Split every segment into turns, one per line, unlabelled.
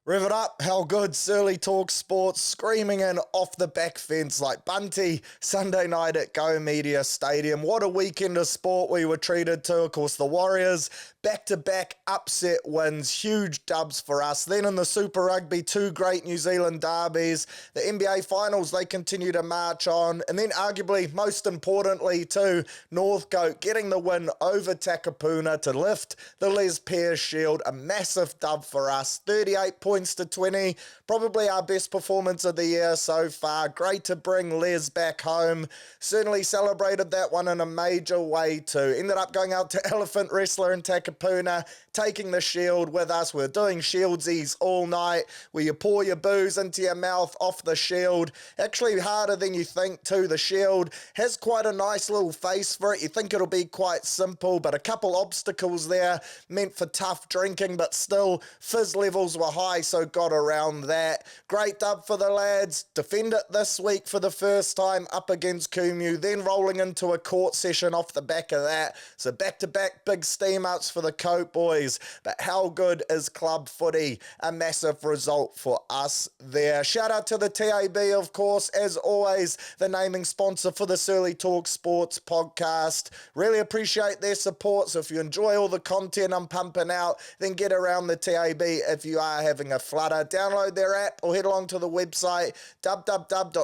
Rev it up, how good, Surly Talk Sports, screaming in off the back fence like Bunty, Sunday night at Go Media Stadium. What a weekend of sport we were treated to. Of course, the Warriors, back-to-back upset wins, huge dubs for us. Then in the Super Rugby, two great New Zealand derbies. The NBA Finals, they continue to march on. And then arguably, most importantly too, Northcote getting the win over Takapuna to lift the Les Perres Shield. A massive dub for us, 38 points to 20, probably our best performance of the year so far. Great to bring Les back home. Certainly celebrated that one in a major way too. Ended up going out to Elephant Wrestler in Takapuna, taking the shield with us. We're doing shieldsies all night, where you pour your booze into your mouth off the shield. Actually harder than you think too. The shield has quite a nice little face for it. You think it'll be quite simple, but a couple obstacles there meant for tough drinking, but still fizz levels were high, so got around that. Great dub for the lads. Defend it this week for the first time up against Kumu, then rolling into a court session off the back of that. So back-to-back big steam-ups for the Coat boys. But how good is club footy? A massive result for us there. Shout out to the TAB, of course, as always, the naming sponsor for the Surly Talk Sports podcast. Really appreciate their support. So if you enjoy all the content I'm pumping out, then get around the TAB if you are having a flutter. Download their app or head along to the website www.tab.co.nz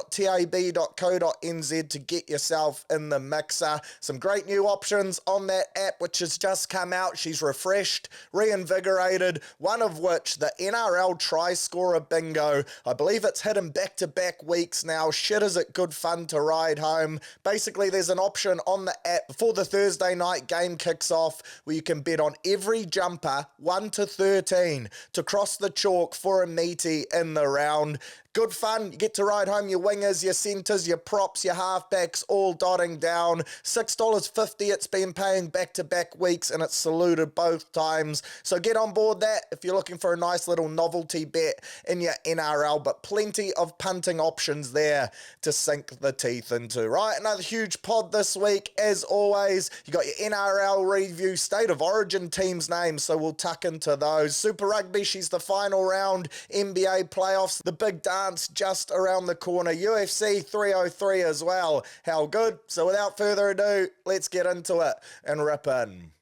to get yourself in the mixer. Some great new options on that app which has just come out. She's refreshed, reinvigorated, one of which, the NRL try scorer bingo. I believe it's hit in back-to-back weeks now. Shit, is it good fun to ride home. Basically, there's an option on the app before the Thursday night game kicks off where you can bet on every jumper 1 to 13 to cross the chalk for a meaty in the round. Good fun. You get to ride home your wingers, your centres, your props, your halfbacks, all dotting down. $6.50 it's been paying back-to-back weeks, and it's saluted both times. So get on board that if you're looking for a nice little novelty bet in your NRL, but plenty of punting options there to sink the teeth into. Right, another huge pod this week. As always, you got your NRL review, State of Origin teams' names, so we'll tuck into those. Super Rugby, she's the final round. NBA playoffs, the big dance just around the corner. UFC 303 as well. How good? So without further ado, let's get into it and rip in.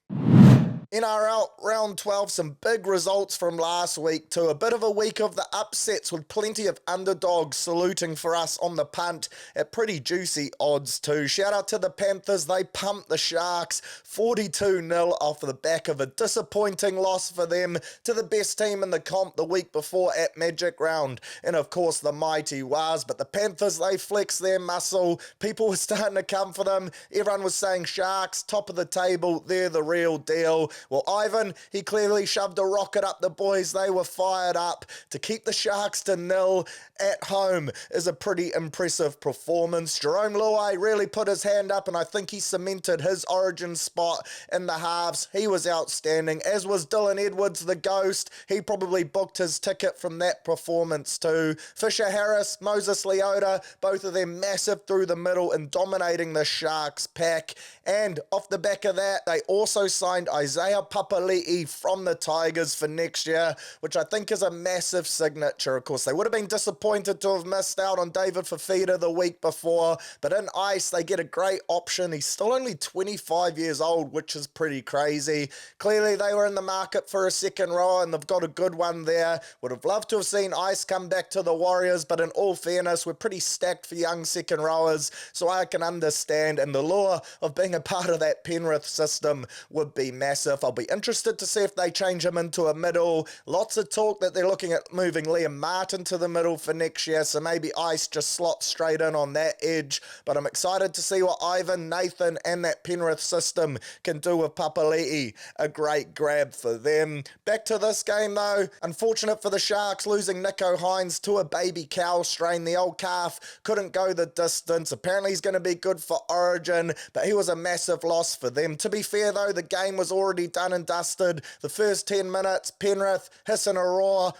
NRL round 12, some big results from last week too. A bit of a week of the upsets with plenty of underdogs saluting for us on the punt at pretty juicy odds too. Shout out to the Panthers, they pumped the Sharks 42-0 off the back of a disappointing loss for them to the best team in the comp the week before at Magic Round. And of course the mighty Wars, but the Panthers, they flexed their muscle. People were starting to come for them. Everyone was saying Sharks, top of the table, they're the real deal. Well, Ivan, he clearly shoved a rocket up the boys. They were fired up. To keep the Sharks to 0 at home is a pretty impressive performance. Jerome Luai really put his hand up, and I think he cemented his origin spot in the halves. He was outstanding, as was Dylan Edwards, the ghost. He probably booked his ticket from that performance too. Fisher Harris, Moses Leota, both of them massive through the middle and dominating the Sharks pack. And off the back of that, they also signed Isaiah Papali'i from the Tigers for next year, which I think is a massive signature. Of course, they would have been disappointed to have missed out on David Fafita the week before, but in ice, they get a great option. He's still only 25 years old, which is pretty crazy. Clearly, they were in the market for a second row, and they've got a good one there. Would have loved to have seen Ice come back to the Warriors, but in all fairness, we're pretty stacked for young second rowers, so I can understand, and the lure of being a part of that Penrith system would be massive. I'll be interested to see if they change him into a middle. Lots of talk that they're looking at moving Liam Martin to the middle for next year, so maybe Ice just slots straight in on that edge. But I'm excited to see what Ivan, Nathan, and that Penrith system can do with Papali'i. A great grab for them. Back to this game though. Unfortunate for the Sharks, losing Nico Hines to a baby cow strain. The old calf couldn't go the distance. Apparently he's going to be good for Origin, but he was a massive loss for them. To be fair though, the game was already done and dusted. The first 10 minutes, Penrith hissing a roar,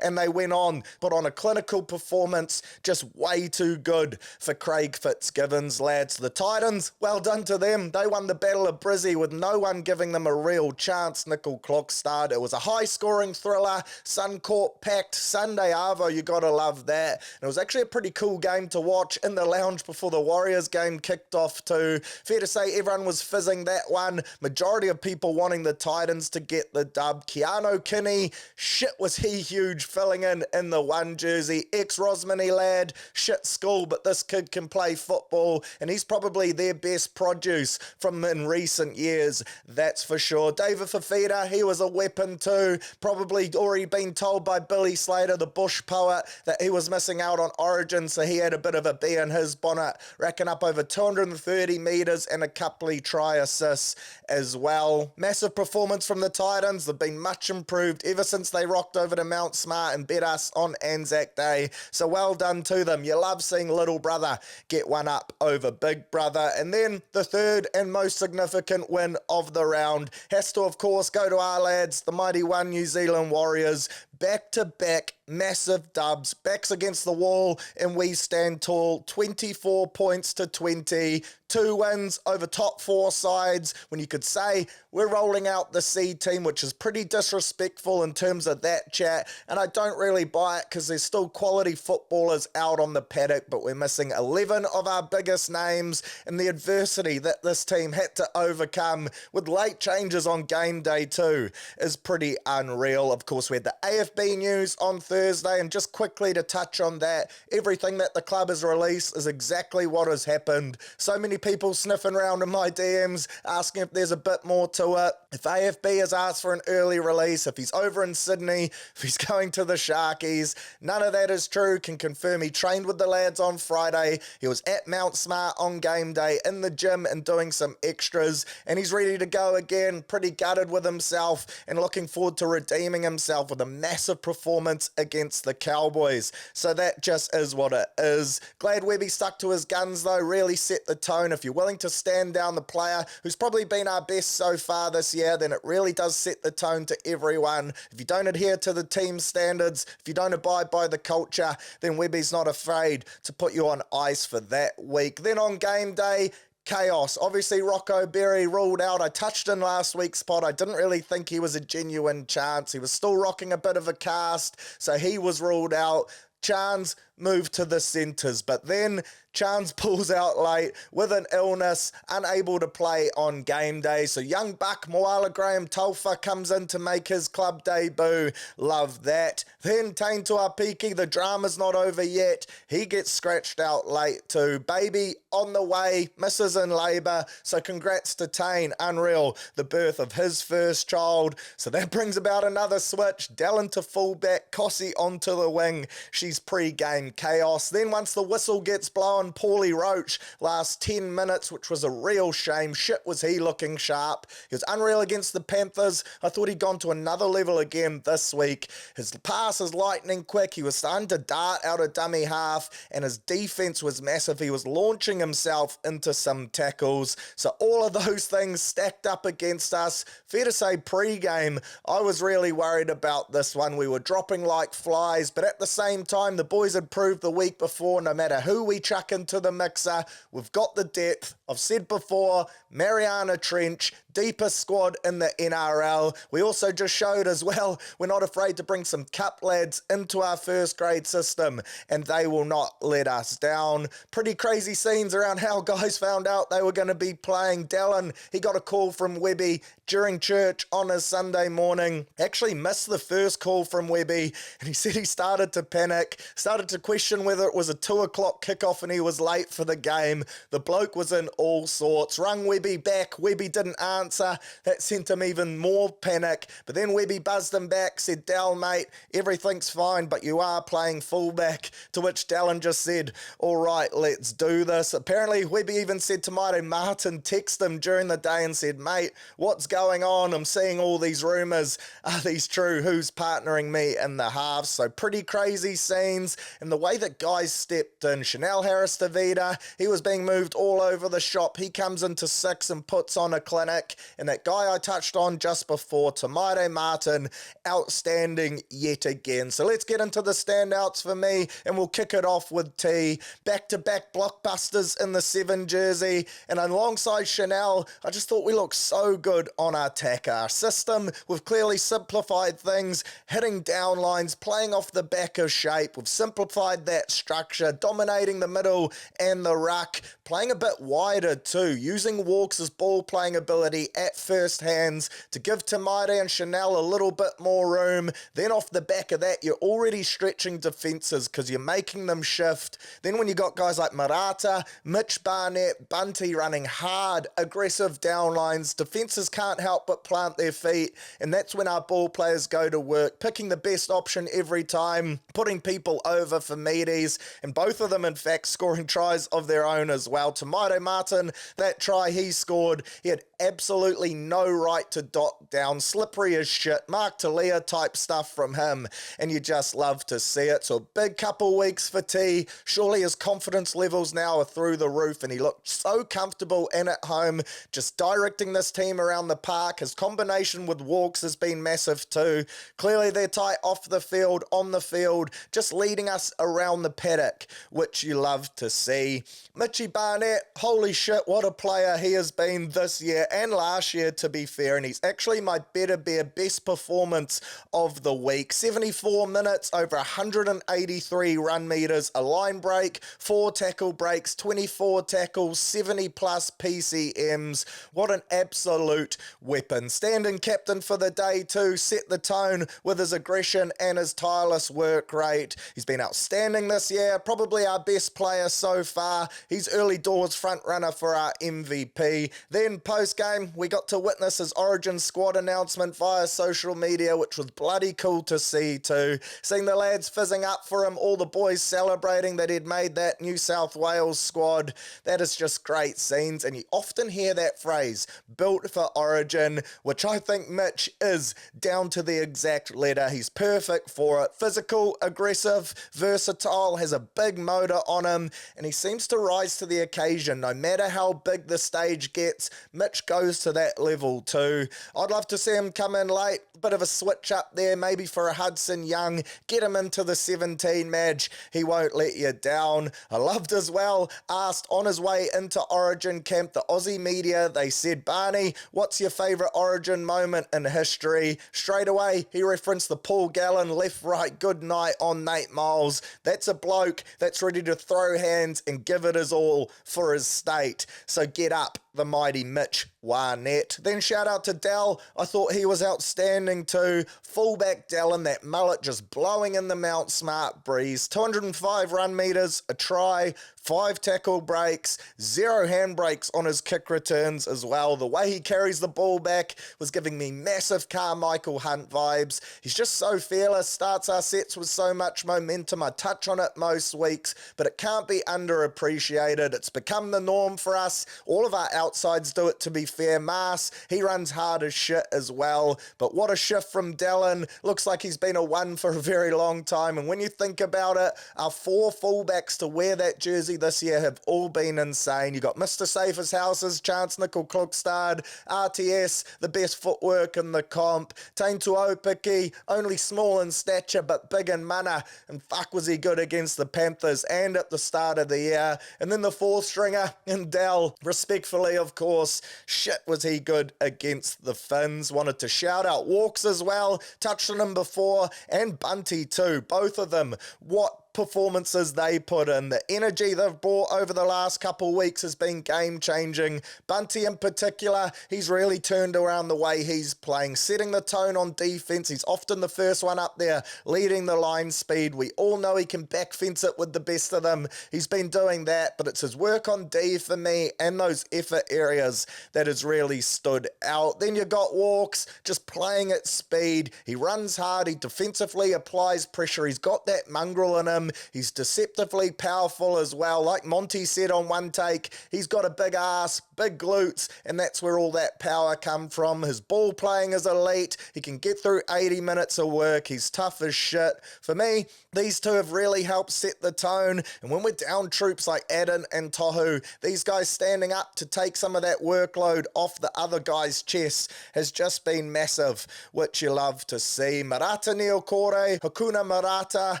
and they went on, put on a clinical performance, just way too good for Craig Fitzgibbon's lads. The Titans, well done to them. They won the Battle of Brizzy with no one giving them a real chance. Nickel Clockstad. It was a high-scoring thriller. Suncorp packed. Sunday Arvo, you gotta love that. And it was actually a pretty cool game to watch in the lounge before the Warriors game kicked off too. Fair to say everyone was fizzing that one. Majority of people wanting the Titans to get the dub. Keanu Kinney, shit was he huge, filling in the one jersey. Ex-Rosmini lad, shit school, but this kid can play football, and he's probably their best produce from in recent years, that's for sure. David Fafita, he was a weapon too. Probably already been told by Billy Slater, the bush poet, that he was missing out on Origin, so he had a bit of a bee in his bonnet, racking up over 230 metres and a couple of try assists as well. Massive performance from the Titans. They've been much improved ever since they rocked over to Mount Smart and bet us on Anzac Day, so well done to them. You love seeing little brother get one up over big brother. And then the third and most significant win of the round has to, of course, go to our lads, the mighty One New Zealand Warriors. Back-to-back massive dubs, backs against the wall, and we stand tall. 24 points to 20, 2 wins over top 4 sides, when you could say we're rolling out the C team, which is pretty disrespectful in terms of that chat, and I don't really buy it because there's still quality footballers out on the paddock, but we're missing 11 of our biggest names, and the adversity that this team had to overcome with late changes on game day too is pretty unreal. Of course, we had the AFB news on Thursday, and just quickly to touch on that, everything that the club has released is exactly what has happened. So many people sniffing around in my DMs asking if there's a bit more to it. If AFB has asked for an early release, if he's over in Sydney, if he's going to the Sharkies, none of that is true. Can confirm he trained with the lads on Friday. He was at Mount Smart on game day in the gym and doing some extras, and he's ready to go again. Pretty gutted with himself and looking forward to redeeming himself with a massive performance against the Cowboys. So that just is what it is. Glad Webby stuck to his guns though, really set the tone. If you're willing to stand down the player who's probably been our best so far this year, then it really does set the tone to everyone. If you don't adhere to the team standards, if you don't abide by the culture, then Webby's not afraid to put you on ice for that week. Then on game day, chaos. Obviously, Rocco Berry ruled out. I touched in last week's pod. I didn't really think he was a genuine chance. He was still rocking a bit of a cast, so he was ruled out. Chance moved to the centres, but then Chance pulls out late with an illness, unable to play on game day. So young buck Moala Graham Taufa comes in to make his club debut. Love that. Then Tain Tuapiki, the drama's not over yet. He gets scratched out late too. Baby on the way, misses in labour. So congrats to Tain. Unreal, the birth of his first child. So that brings about another switch. Dallin to fullback, Kossi onto the wing. She's pre-game chaos. Then once the whistle gets blown, Paulie Roach last 10 minutes, which was a real shame. Shit was he looking sharp. He was unreal against the Panthers. I thought he'd gone to another level again this week. His pass is lightning quick. He was starting to dart out of dummy half, and his defense was massive. He was launching himself into some tackles. So all of those things stacked up against us. Fair to say, pre-game, I was really worried about this one. We were dropping like flies, but at the same time, the boys had proved the week before, no matter who we chuck into the mixer, we've got the depth. I've said before, Mariana Trench, deepest squad in the NRL. We also just showed as well, we're not afraid to bring some cup lads into our first grade system, and they will not let us down. Pretty crazy scenes around how guys found out they were going to be playing. Dallin, he got a call from Webby during church on his Sunday morning. Actually missed the first call from Webby, and he said he started to panic, started to question whether it was a 2 o'clock kickoff and he was late for the game. The bloke was in all sorts. Rung Webby back. Webby didn't answer. That sent him even more panic. But then Webby buzzed him back, said, Dal, mate, everything's fine, but you are playing fullback. To which Dallin just said, all right, let's do this. Apparently, Webby even said to Maite Martin, text him during the day and said, mate, what's going on? I'm seeing all these rumours. Are these true? Who's partnering me in the halves? So pretty crazy scenes. And the way that guys stepped in, Chanel Harris-Tavita, he was being moved all over the shop. He comes into 6 and puts on a clinic. And that guy I touched on just before, Tamaire Martin, outstanding yet again. So let's get into the standouts for me, and we'll kick it off with T. Back-to-back blockbusters in the 7 jersey, and alongside Chanel, I just thought we looked so good on our attack. Our system, we've clearly simplified things, hitting down lines, playing off the back of shape. We've simplified that structure, dominating the middle and the ruck, playing a bit wider too, using Walks' ball playing ability at first hands to give Tamaire and Chanel a little bit more room. Then off the back of that, you're already stretching defences because you're making them shift. Then when you got guys like Marata, Mitch Barnett, Bunty running hard, aggressive downlines, defences can't help but plant their feet, and that's when our ball players go to work, picking the best option every time, putting people over for meaties, and both of them in fact scoring tries of their own as well. Tamaire Martin, that try he scored, he had absolutely no right to dot down, slippery as shit, Mark Talia type stuff from him, and you just love to see it. So big couple weeks for T. Surely his confidence levels now are through the roof, and he looked so comfortable in at home, just directing this team around the park. His combination with Walks has been massive too. Clearly they're tight off the field, on the field, just leading us around the paddock, which you love to see. Mitchy Barnett, holy shit, what a player he has been this year and last year, to be fair, and he's actually my better bear best performance of the week. 74 minutes, over 183 run meters, a line break, 4 tackle breaks, 24 tackles, 70 plus PCMs. What an absolute weapon. Standing captain for the day too, set the tone with his aggression and his tireless work rate. He's been outstanding this year, probably our best player so far. He's early doors front runner for our MVP. Then post-game, we got to witness his Origin squad announcement via social media, which was bloody cool to see too. Seeing the lads fizzing up for him, all the boys celebrating that he'd made that New South Wales squad. That is just great scenes, and you often hear that phrase, built for Origin, which I think Mitch is down to the exact letter. He's perfect for it. Physical, aggressive, versatile, has a big motor on him, and he seems to rise to the occasion. No matter how big the stage gets, Mitch goes to that level too. I'd love to see him come in late, bit of a switch up there, maybe for a Hudson Young, get him into the 17 match. He won't let you down. I loved as well, asked on his way into Origin camp, the Aussie media, they said, Barney, what's your favourite Origin moment in history? Straight away, he referenced the Paul Gallen left, right, good night on Nate Miles. That's a bloke that's ready to throw hands and give it his all for his state. So get up, the mighty Mitch Barnett. Then shout out to Dell. I thought he was outstanding too. Fullback Dell in that mullet just blowing in the Mount Smart breeze. 205 run meters, a try, 5 tackle breaks, 0 handbrakes on his kick returns as well. The way he carries the ball back was giving me massive Carmichael Hunt vibes. He's just so fearless, starts our sets with so much momentum. I touch on it most weeks, but it can't be underappreciated. It's become the norm for us. All of our outsides do it, to be fair. Mars, he runs hard as shit as well, but what a shift from Dallin. Looks like he's been a one for a very long time, and when you think about it, our 4 fullbacks to wear that jersey this year have all been insane. You got Mr. Safe as Houses, Chance Nickel Klugstad, RTS, the best footwork in the comp, Tain Tuopiki, only small in stature but big in mana, and fuck was he good against the Panthers and at the start of the year. And then the 4th stringer in Dell, respectfully of course, shit was he good against the Finns. Wanted to shout out Walks as well, touched on him before, and Bunty too, both of them. What performances they put in. The energy they've brought over the last couple weeks has been game-changing. Bunty in particular, he's really turned around the way he's playing, setting the tone on defense. He's often the first one up there, leading the line speed. We all know he can back fence it with the best of them. He's been doing that, but it's his work on D for me and those effort areas that has really stood out. Then you got Walks, just playing at speed. He runs hard, he defensively applies pressure. He's got that mongrel in him. him. He's deceptively powerful as well. Like Monty said on one take, he's got a big ass, big glutes, and that's where all that power come from. His ball playing is elite. He can get through 80 minutes of work. He's tough as shit. For me, these two have really helped set the tone, and when we're down troops like Addin and Tohu, these guys standing up to take some of that workload off the other guys' chests has just been massive, which you love to see. Marata Neokore, Hakuna Marata,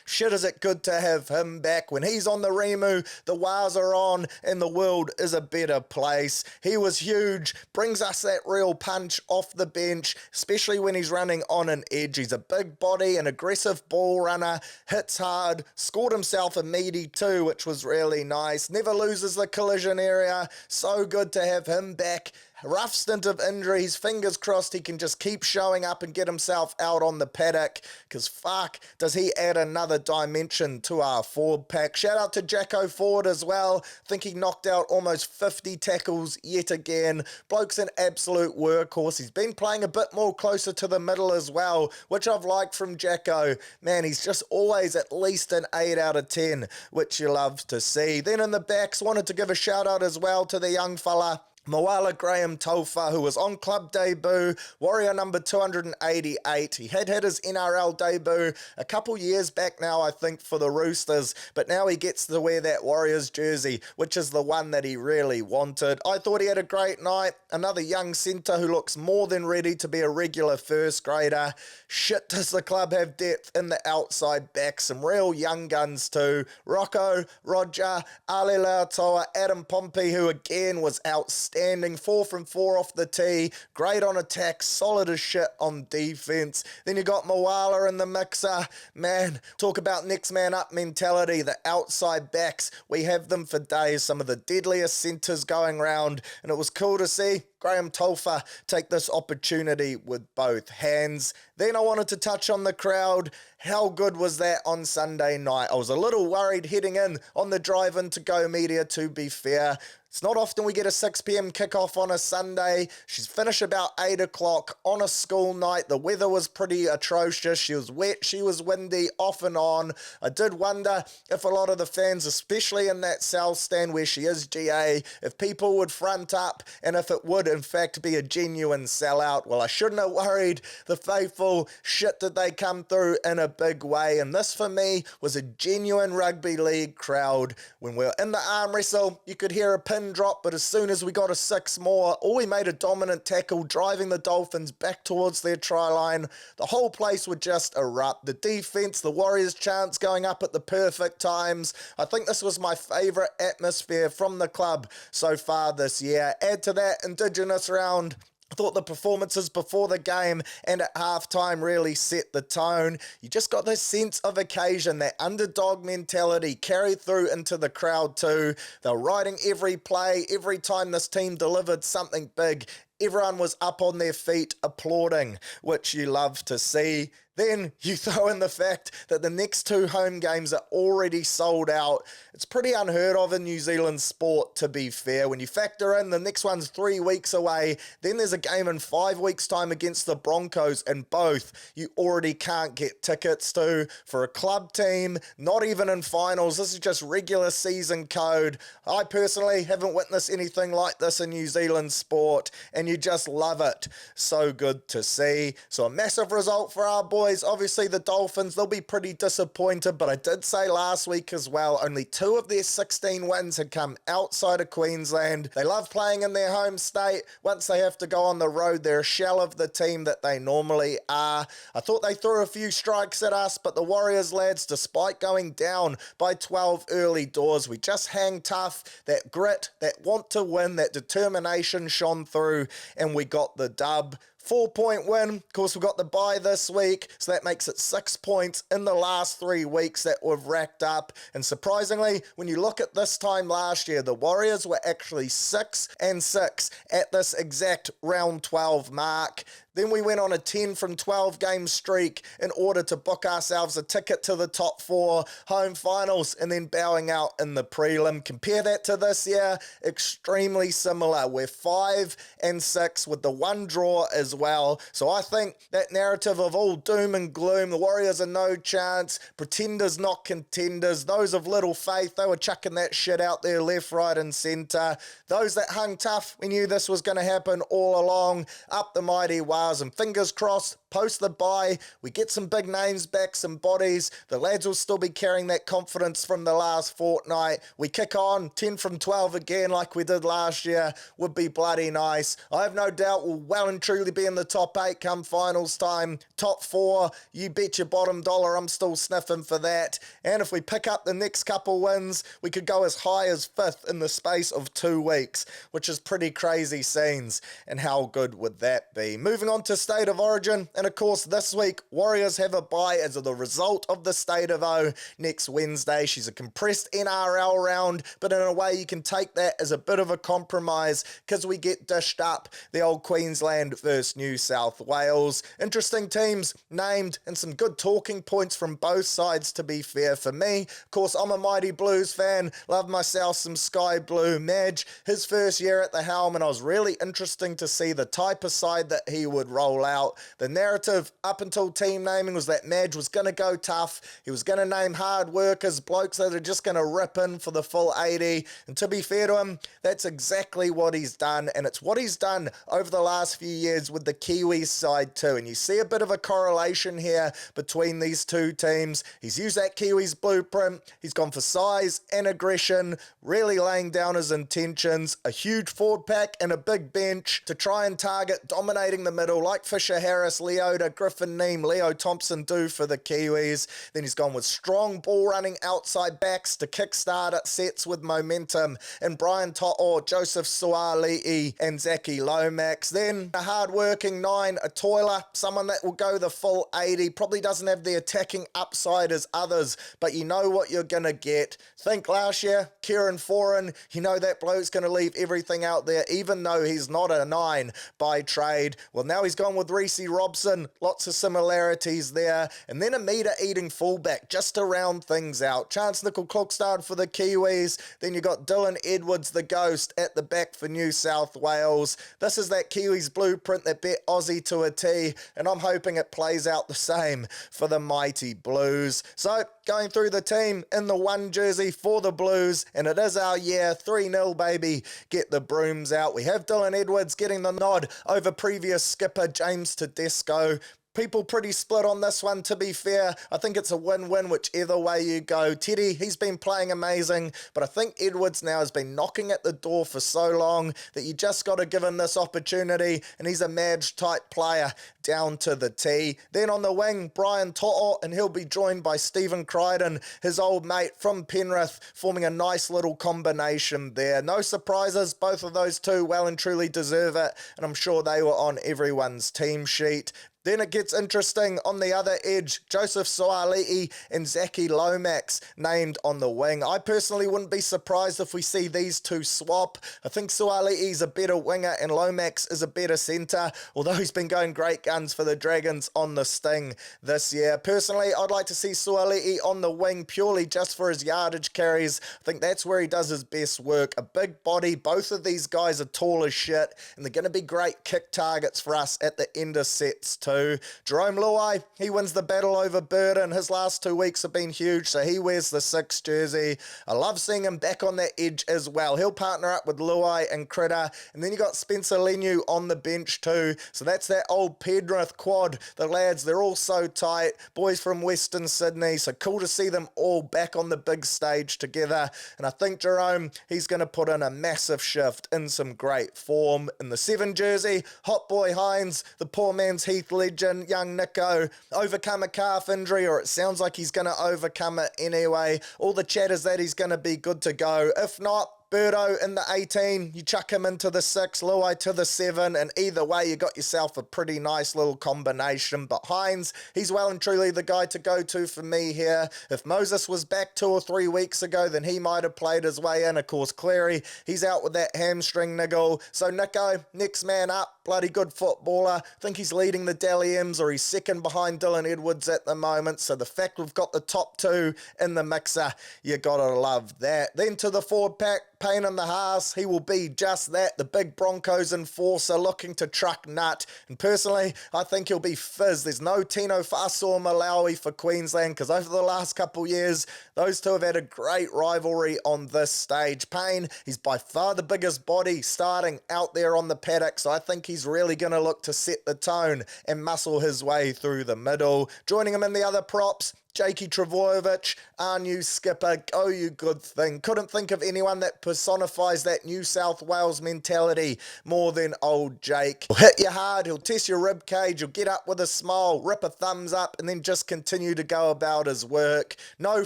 shit is it good to have him back. When he's on the Rimu, the wires are on, and the world is a better place. He was huge, brings us that real punch off the bench, especially when he's running on an edge. He's a big body, an aggressive ball runner, hits hard, scored himself a meaty too, which was really nice. Never loses the collision area. So good to have him back. Rough stint of injuries, fingers crossed he can just keep showing up and get himself out on the paddock, because fuck, does he add another dimension to our forward pack. Shout out to Jacko Ford as well. I think he knocked out almost 50 tackles yet again. Bloke's an absolute workhorse. He's been playing a bit more closer to the middle as well, which I've liked from Jacko. Man, he's just always at least an 8 out of 10, which you love to see. Then in the backs, wanted to give a shout out as well to the young fella Moala Graham Tofa, who was on club debut, Warrior number 288. He had his NRL debut a couple years back now, I think, for the Roosters, but now he gets to wear that Warriors jersey, which is the one that he really wanted. I thought he had a great night. Another young centre who looks more than ready to be a regular first grader. Shit, does the club have depth in the outside back. Some real young guns too. Rocco, Roger, Ali Lautoa, Adam Pompey, who again was outstanding. 4 from 4 off the tee. Great on attack, solid as shit on defense. Then you got Moala in the mixer. Man, talk about next man up mentality. The outside backs, we have them for days. Some of the deadliest centres going round, and it was cool to see Graham Tofa take this opportunity with both hands. Then I wanted to touch on the crowd. How good was that on Sunday night? I was a little worried heading in on the drive into Go Media, to be fair. It's not often we get a 6 p.m. kickoff on a Sunday. She's finished about 8 o'clock on a school night. The weather was pretty atrocious. She was wet, she was windy, off and on. I did wonder if a lot of the fans, especially in that south stand where she is GA, if people would front up and if it would in fact be a genuine sellout. Well, I shouldn't have worried. The faithful, shit, did they come through in a big way. And this for me was a genuine rugby league crowd. When we were in the arm wrestle, you could hear a pin drop, but as soon as we got a 6 more, or we made a dominant tackle driving the Dolphins back towards their try line, the whole place would just erupt. The defense, the Warriors chants going up at the perfect times. I think this was my favorite atmosphere from the club so far this year. Add to that Indigenous round. I thought the performances before the game and at halftime really set the tone. You just got this sense of occasion, that underdog mentality carried through into the crowd too. They were riding every play, every time this team delivered something big. Everyone was up on their feet applauding, which you love to see. Then you throw in the fact that the next 2 home games are already sold out. It's pretty unheard of in New Zealand sport, to be fair. When you factor in the next one's 3 weeks away, then there's a game in 5 weeks' time against the Broncos, and both you already can't get tickets to. For a club team, not even in finals, this is just regular season code. I personally haven't witnessed anything like this in New Zealand sport, and you just love it. So good to see. So a massive result for our boys. Obviously the Dolphins, they'll be pretty disappointed, but I did say last week as well, only 2 of their 16 wins had come outside of Queensland. They love playing in their home state. Once they have to go on the road, they're a shell of the team that they normally are. I thought they threw a few strikes at us, but the Warriors lads, despite going down by 12 early doors, we just hang tough. That grit, that want to win, that determination shone through, and we got the dub. 4-point win. Of course, we've got the bye this week, so that makes it 6 points in the last 3 weeks that we've racked up. And surprisingly, when you look at this time last year, the Warriors were actually 6-6 at this exact round 12 mark. Then we went on a 10 from 12 game streak in order to book ourselves a ticket to the top 4 home finals and then bowing out in the prelim. Compare that to this year, extremely similar. We're 5 and 6 with the 1 draw as well. So I think that narrative of all doom and gloom, the Warriors are no chance, pretenders not contenders, those of little faith, they were chucking that shit out there left, right and centre. Those that hung tough, we knew this was going to happen all along. Up the mighty Wales, and fingers crossed, post the bye, we get some big names back, some bodies. The lads will still be carrying that confidence from the last fortnight. We kick on 10 from 12 again like we did last year. Would be bloody nice. I have no doubt we'll well and truly be in the top 8 come finals time. Top 4, you bet your bottom dollar I'm still sniffing for that. And if we pick up the next couple wins, we could go as high as 5th in the space of 2 weeks, which is pretty crazy scenes. And how good would that be? Moving on to State of Origin, and of course this week Warriors have a bye as a result of the State of O next Wednesday. She's a compressed NRL round, but in a way you can take that as a bit of a compromise because we get dished up the old Queensland versus New South Wales. Interesting teams named and some good talking points from both sides, to be fair. For me, of course, I'm a mighty Blues fan, love myself some Sky Blue. Madge, his first year at the helm, and I was really interesting to see the type of side that he would roll out. The narrative up until team naming was that Madge was going to go tough. He was going to name hard workers, blokes that are just going to rip in for the full 80. And to be fair to him, that's exactly what he's done. And it's what he's done over the last few years with the Kiwis side too. And you see a bit of a correlation here between these two teams. He's used that Kiwis blueprint. He's gone for size and aggression, really laying down his intentions. A huge forward pack and a big bench to try and target dominating the middle like Fisher Harris, Leota, Griffin Neem, Leo Thompson do for the Kiwis. Then he's gone with strong ball running outside backs to kickstart sets with momentum, and Brian To'o, Joseph Suali'i and Zaki Lomax. Then a hard-working 9, a toiler, someone that will go the full 80, probably doesn't have the attacking upside as others, but you know what you're going to get. Think last year, Kieran Foran, you know that bloke's going to leave everything out there, even though he's not a 9 by trade. Well, now he's gone with Reece Robson, lots of similarities there, and then a meter-eating fullback just to round things out. Chance Nickel-Klokstad for the Kiwis, then you got Dylan Edwards, the ghost, at the back for New South Wales. This is that Kiwis blueprint that bet Aussie to a T, and I'm hoping it plays out the same for the mighty Blues. So, going through the team in the 1 jersey for the Blues, and it is our year, 3-0 baby, get the brooms out. We have Dylan Edwards getting the nod over previous skipper James Tedesco. People pretty split on this one, to be fair. I think it's a win-win whichever way you go. Teddy, he's been playing amazing, but I think Edwards now has been knocking at the door for so long that you just got to give him this opportunity, and he's a Madge-type player down to the T. Then on the wing, Brian To'o, and he'll be joined by Stephen Crichton, his old mate from Penrith, forming a nice little combination there. No surprises, both of those two well and truly deserve it, and I'm sure they were on everyone's team sheet. Then it gets interesting on the other edge. Joseph Suali'i and Zaki Lomax named on the wing. I personally wouldn't be surprised if we see these two swap. I think Suali'i's a better winger and Lomax is a better centre, although he's been going great guns for the Dragons on the Sting this year. Personally, I'd like to see Suali'i on the wing purely just for his yardage carries. I think that's where he does his best work. A big body. Both of these guys are tall as shit, and they're going to be great kick targets for us at the end of sets too. Jerome Luai, he wins the battle over Burden. His last 2 weeks have been huge, so he wears the 6 jersey. I love seeing him back on that edge as well. He'll partner up with Luai and Critter, and then you got Spencer Leniu on the bench too. So that's that old Penrith quad. The lads, they're all so tight. Boys from Western Sydney, so cool to see them all back on the big stage together. And I think Jerome, he's going to put in a massive shift in some great form. In the 7 jersey, Hot Boy Hines, the poor man's Heath Ledger, young Nico, overcome a calf injury, or it sounds like he's going to overcome it anyway. All the chat is that he's going to be good to go. If not, Birdo in the 18, you chuck him into the 6, Luai to the 7, and either way you got yourself a pretty nice little combination. But Hines, he's well and truly the guy to go to for me here. If Moses was back 2 or 3 weeks ago, then he might have played his way in. Of course, Cleary, he's out with that hamstring niggle. So Nico, next man up, bloody good footballer. I think he's leading the Dally M's, or he's second behind Dylan Edwards at the moment. So the fact we've got the top 2 in the mixer, you gotta love that. Then to the forward pack, Payne in the Haas, he will be just that, the big Broncos enforcer looking to truck nut. And personally, I think he'll be fizz. There's no Tino Fa'asua Malawi for Queensland, because over the last couple years, those two have had a great rivalry on this stage. Payne, he's by far the biggest body starting out there on the paddock, so I think he's really going to look to set the tone and muscle his way through the middle. Joining him in the other props, Jakey Travojevic, our new skipper, go you good thing. Couldn't think of anyone that personifies that New South Wales mentality more than old Jake. He'll hit you hard, he'll test your rib cage, he'll get up with a smile, rip a thumbs up, and then just continue to go about his work. No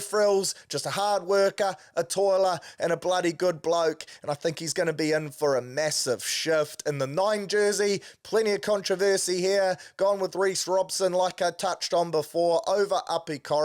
frills, just a hard worker, a toiler, and a bloody good bloke. And I think he's going to be in for a massive shift. In the 9 jersey, plenty of controversy here. Gone with Reece Robson, like I touched on before, over Uppy Coruscant,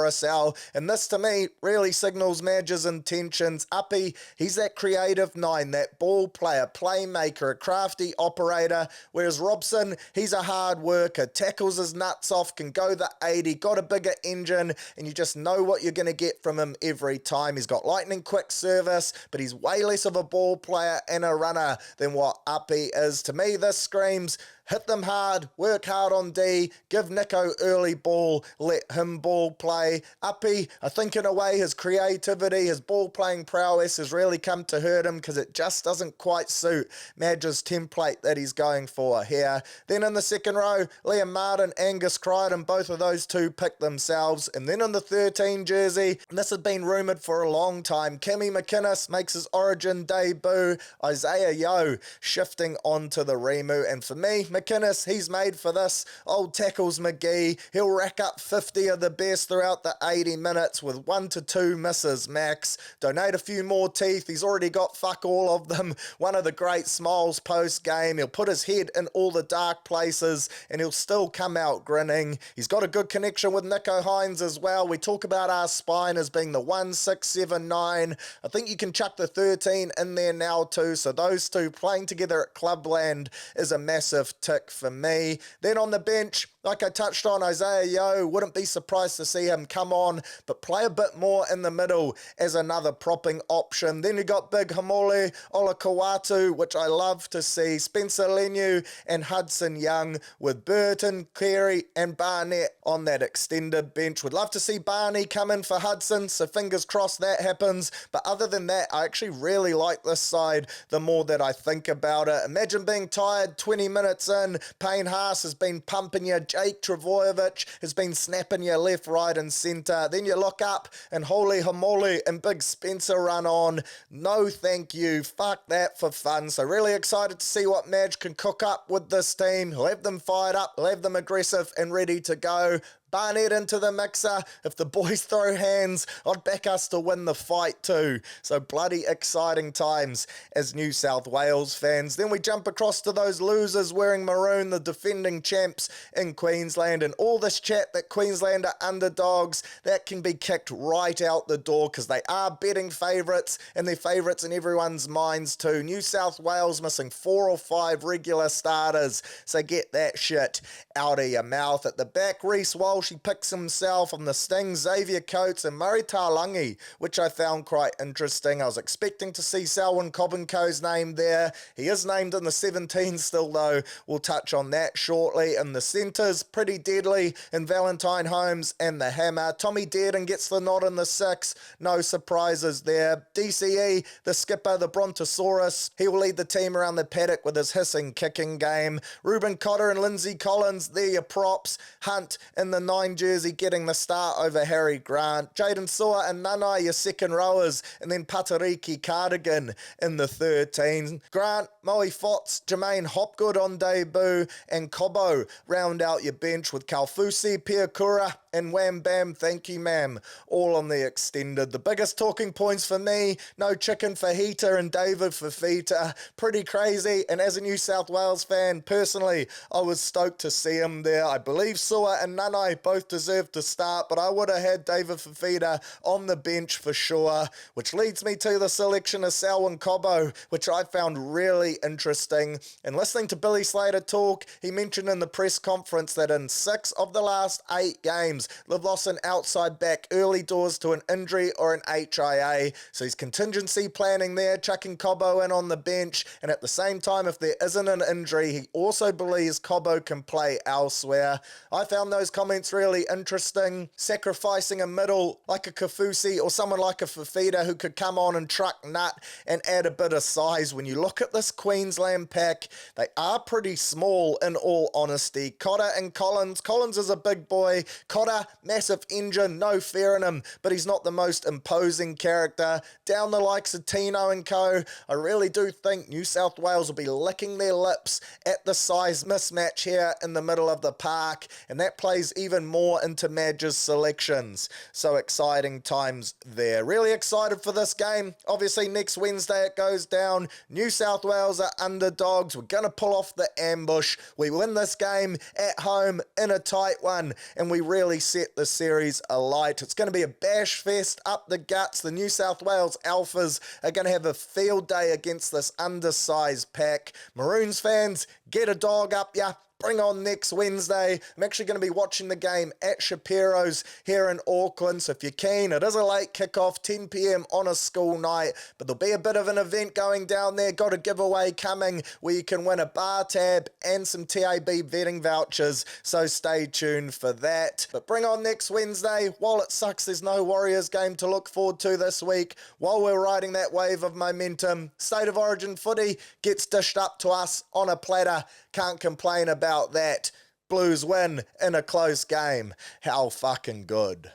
and this to me really signals Madge's intentions. Uppy, he's that creative 9, that ball player, playmaker, a crafty operator, whereas Robson, he's a hard worker, tackles his nuts off, can go the 80, got a bigger engine, and you just know what you're going to get from him every time. He's got lightning quick service, but he's way less of a ball player and a runner than what Uppy is. To me, this screams hit them hard, work hard on D, give Nico early ball, let him ball play. Uppy, I think in a way his creativity, his ball playing prowess has really come to hurt him, because it just doesn't quite suit Madge's template that he's going for here. Then in the second row, Liam Martin, Angus Crichton, both of those two pick themselves. And then in the 13 jersey, and this has been rumoured for a long time, Cammy McInnes makes his origin debut, Isaiah Yeo shifting onto the Remu, and for me, McInnes, he's made for this. Old tackles McGee, he'll rack up 50 of the best throughout the 80 minutes with 1 to 2 misses max. Donate a few more teeth, he's already got fuck all of them. One of the great smiles post-game. He'll put his head in all the dark places and he'll still come out grinning. He's got a good connection with Nico Hines as well. We talk about our spine as being the 1, 6, 7, 9. I think you can chuck the 13 in there now too, so those two playing together at Clubland is a massive tick for me. Then on the bench, like I touched on, Isaiah Yeo, wouldn't be surprised to see him come on, but play a bit more in the middle as another propping option. Then you got Big Hamole, Olakawatu, which I love to see, Spencer Leniu and Hudson Young, with Burton, Cleary and Barnett on that extended bench. Would love to see Barney come in for Hudson, so fingers crossed that happens. But other than that, I actually really like this side the more that I think about it. Imagine being tired 20 minutes in, Payne Haas has been pumping you, Jake Travojevic has been snapping you left, right and centre. Then you look up and Holy Hamole and Big Spencer run on. No thank you, fuck that for fun. So really excited to see what Madge can cook up with this team. He'll have them fired up, he'll have them aggressive and ready to go. Barnett into the mixer. If the boys throw hands, I'd back us to win the fight too. So bloody exciting times as New South Wales fans. Then we jump across to those losers wearing maroon, the defending champs in Queensland, and all this chat that Queensland are underdogs, that can be kicked right out the door, because they are betting favourites and they're favourites in everyone's minds too. New South Wales missing 4 or 5 regular starters, so get that shit out of your mouth. At the back, Reece Walsh, he picks himself on the Sting, Xavier Coates and Murray Talangi, which I found quite interesting. I was expecting to see Selwyn Cobbenco's name there. He is named in the 17 still though. We'll touch on that shortly. And the centres, pretty deadly in Valentine Holmes and the Hammer. Tommy Dearden gets the nod in the 6. No surprises there. DCE, the skipper, the Brontosaurus, he will lead the team around the paddock with his hissing kicking game. Ruben Cotter and Lindsay Collins, they're your props. Hunt in the 9 jersey getting the start over Harry Grant. Jaden Sua and Nanai, your second rowers, and then Patariki Cardigan in the 13. Grant, Moe Fots, Jermaine Hopgood on debut, and Cobbo round out your bench with Kalfusi, Piakura, and Wham Bam, thank you ma'am, all on the extended. The biggest talking points for me, no Chicken Fajita and David Fafita. Pretty crazy, and as a New South Wales fan, personally, I was stoked to see him there. I believe Sua and Nanai both deserved to start, but I would have had David Fafita on the bench for sure, which leads me to the selection of Selwyn Cobbo, which I found really interesting. And listening to Billy Slater talk, he mentioned in the press conference that in 6 of the last 8 games, they've lost an outside back early doors to an injury or an HIA. So he's contingency planning there, chucking Cobbo in on the bench. And at the same time, if there isn't an injury, he also believes Cobbo can play elsewhere. I found those comments really interesting, sacrificing a middle like a Kafusi or someone like a Fafita who could come on and truck nut and add a bit of size. When you look at this Queensland pack, they are pretty small in all honesty. Cotter and Collins. Collins is a big boy. Cotter, massive engine, no fear in him, but he's not the most imposing character. Down the likes of Tino and co, I really do think New South Wales will be licking their lips at the size mismatch here in the middle of the park, and that plays even more into Madge's selections. So exciting times there. Really excited for this game. Obviously next Wednesday it goes down. New South Wales are underdogs. We're going to pull off the ambush. We win this game at home in a tight one, and we really set the series alight. It's going to be a bash fest up the guts. The New South Wales Alphas are going to have a field day against this undersized pack. Maroons fans, get a dog up ya. Bring on next Wednesday. I'm actually going to be watching the game at Shapiro's here in Auckland, so if you're keen, it is a late kickoff, 10 p.m. on a school night, but there'll be a bit of an event going down there. Got a giveaway coming where you can win a bar tab and some TAB vetting vouchers, so stay tuned for that. But bring on next Wednesday. While it sucks there's no Warriors game to look forward to this week, while we're riding that wave of momentum, State of Origin footy gets dished up to us on a platter. Can't complain about that. Blues win in a close game. How fucking good.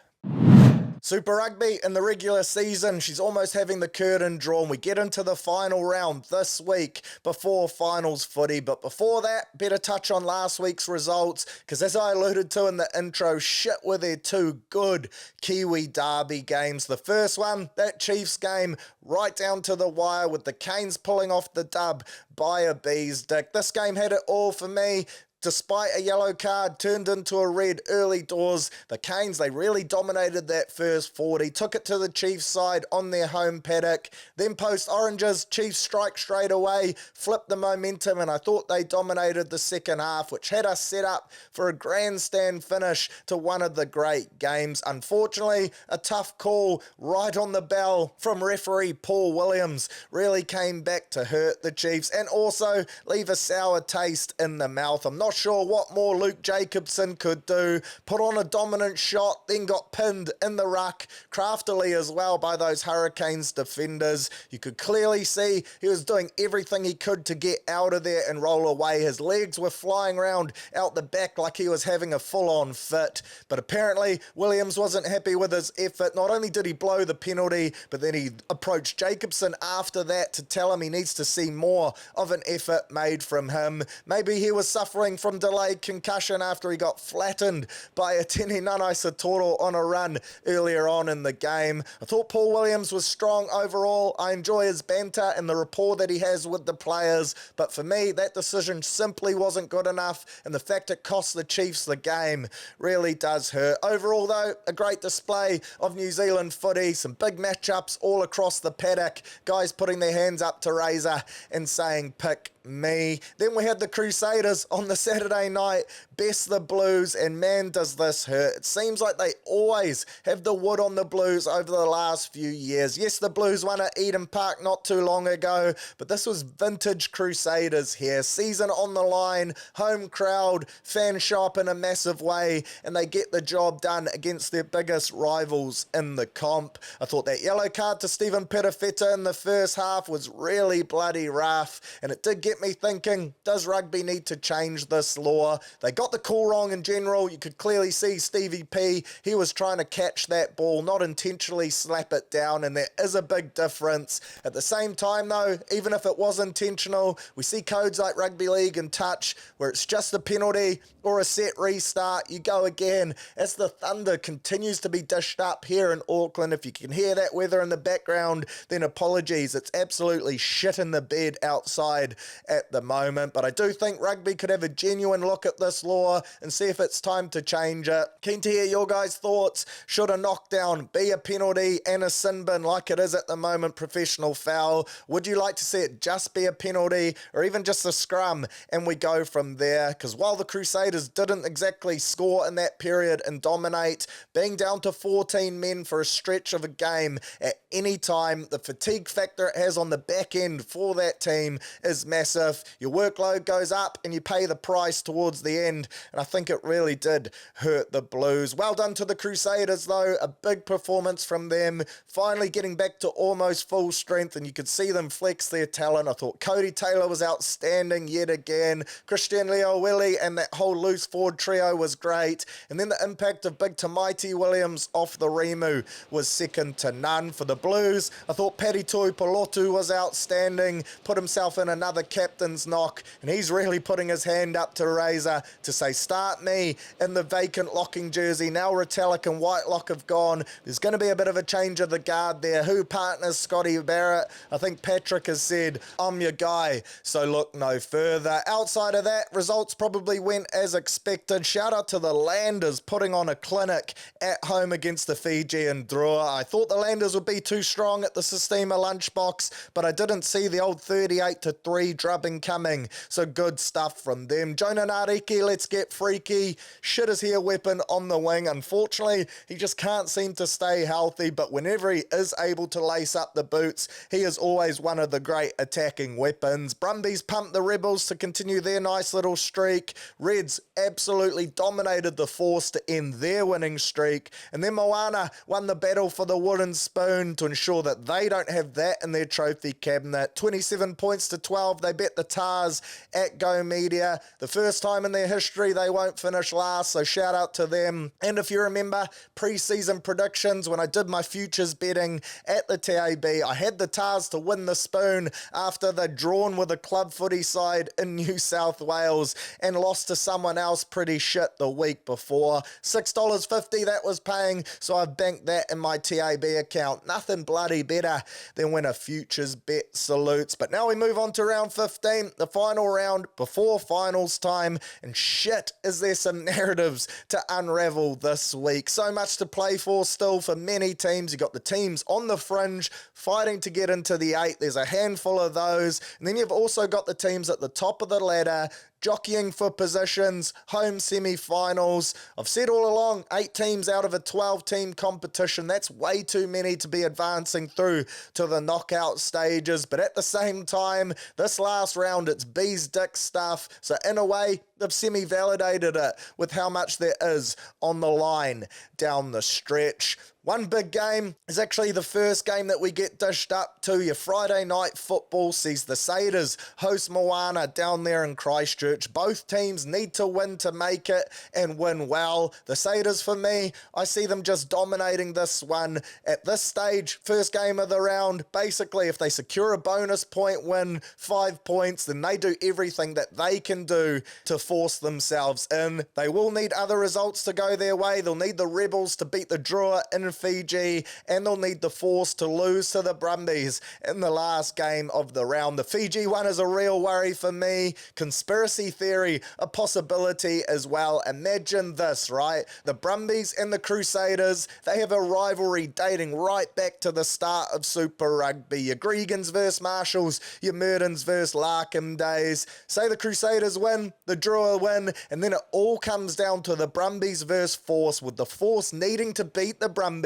Super Rugby in the regular season, she's almost having the curtain drawn. We get into the final round this week before finals footy. But before that, better touch on last week's results, because as I alluded to in the intro, shit were there 2 good Kiwi derby games. The first one, that Chiefs game, right down to the wire with the Canes pulling off the dub by a bee's dick. This game had it all for me. Despite a yellow card turned into a red early doors, the Canes, they really dominated that first 40, took it to the Chiefs side on their home paddock. Then post Oranges, Chiefs strike straight away, flipped the momentum, and I thought they dominated the second half, which had us set up for a grandstand finish to one of the great games. Unfortunately, a tough call right on the bell from referee Paul Williams really came back to hurt the Chiefs and also leave a sour taste in the mouth. I'm not sure what more Luke Jacobson could do. Put on a dominant shot, then got pinned in the ruck, craftily as well by those Hurricanes defenders. You could clearly see he was doing everything he could to get out of there and roll away. His legs were flying around out the back like he was having a full-on fit. But apparently Williams wasn't happy with his effort. Not only did he blow the penalty, but then he approached Jacobson after that to tell him he needs to see more of an effort made from him. Maybe he was suffering from delayed concussion after he got flattened by a Tini Nanai Satoro on a run earlier on in the game. I thought Paul Williams was strong overall. I enjoy his banter and the rapport that he has with the players, but for me, that decision simply wasn't good enough, and the fact it cost the Chiefs the game really does hurt. Overall, though, a great display of New Zealand footy, some big matchups all across the paddock, guys putting their hands up to Razor and saying, pick me. Then we had the Crusaders on the Saturday night, best the Blues, and man does this hurt. It seems like they always have the wood on the Blues over the last few years. Yes, the Blues won at Eden Park not too long ago, but this was vintage Crusaders here. Season on the line, home crowd, fan shop in a massive way, and they get the job done against their biggest rivals in the comp. I thought that yellow card to Stephen Perifeta in the first half was really bloody rough, and it did get kept me thinking, does rugby need to change this law? They got the call wrong in general. You could clearly see Stevie P, he was trying to catch that ball, not intentionally slap it down, and there is a big difference. At the same time though, even if it was intentional, we see codes like Rugby League and Touch where it's just a penalty or a set restart, you go again. As the thunder continues to be dished up here in Auckland, if you can hear that weather in the background, then apologies, it's absolutely shit in the bed outside at the moment. But I do think rugby could have a genuine look at this law and see if it's time to change it. Keen to hear your guys' thoughts. Should a knockdown be a penalty and a sin bin like it is at the moment, professional foul? Would you like to see it just be a penalty or even just a scrum and we go from there? Because while the Crusaders didn't exactly score in that period and dominate, being down to 14 men for a stretch of a game at any time, the fatigue factor it has on the back end for that team is massive. Your workload goes up and you pay the price towards the end, and I think it really did hurt the Blues. Well done to the Crusaders though, a big performance from them, finally getting back to almost full strength, and you could see them flex their talent. I thought Cody Taylor was outstanding yet again. Christian Leowili and that whole loose forward trio was great, and then the impact of big Tamaiti Williams off the Rimu was second to none for the Blues. I thought Paddy Tuipulotu was outstanding, put himself in another captain's knock, and he's really putting his hand up to Razor to say, start me in the vacant locking jersey. Now Retallick and Whitelock have gone. There's going to be a bit of a change of the guard there. Who partners Scotty Barrett? I think Patrick has said, I'm your guy, so look no further. Outside of that, results probably went as expected. Shout out to the Landers putting on a clinic at home against the Fijian Drua. I thought the Landers would be too strong at the Sistema lunchbox, but I didn't see the old 38-3 drubbing coming, so good stuff from them. Jonah Nariki, let's get freaky. Shit is here weapon on the wing. Unfortunately, he just can't seem to stay healthy, but whenever he is able to lace up the boots, he is always one of the great attacking weapons. Brumbies pumped the Rebels to continue their nice little streak. Reds absolutely dominated the Force to end their winning streak, and then Moana won the battle for the wooden spoon to ensure that they don't have that in their trophy cabinet. 27 points to 12, they bet the Tars at Go Media. The first time in their history they won't finish last, so shout out to them. And if you remember pre-season predictions, when I did my futures betting at the TAB, I had the Tars to win the spoon after they'd drawn with a club footy side in New South Wales and lost to someone else pretty shit the week before. $6.50 that was paying, so I've banked that in my TAB account. Nothing bloody better than when a futures bet salutes. But now we move on to round 15, the final round before finals time, and shit, is there some narratives to unravel this week. So much to play for still for many teams. You got the teams on the fringe fighting to get into the 8. There's a handful of those, and then you've also got the teams at the top of the ladder jockeying for positions, home semi-finals. I've said all along, 8 teams out of a 12-team competition. That's way too many to be advancing through to the knockout stages. But at the same time, this last round, it's bees dick stuff. So in a way, they've semi-validated it with how much there is on the line down the stretch. One big game is actually the first game that we get dished up to. Your Friday night football sees the Crusaders host Moana down there in Christchurch. Both teams need to win to make it and win well. The Crusaders, for me, I see them just dominating this one. At this stage, first game of the round, basically if they secure a bonus point win, 5 points, then they do everything that they can do to force themselves in. They will need other results to go their way. They'll need the Rebels to beat the Drua in Fiji, and they'll need the Force to lose to the Brumbies in the last game of the round. The Fiji one is a real worry for me. Conspiracy theory, a possibility as well. Imagine this, right? The Brumbies and the Crusaders, they have a rivalry dating right back to the start of Super Rugby. Your Gregans versus Marshalls, your Murdens versus Larkham days. Say the Crusaders win, the Drua win, and then it all comes down to the Brumbies versus Force, with the Force needing to beat the Brumbies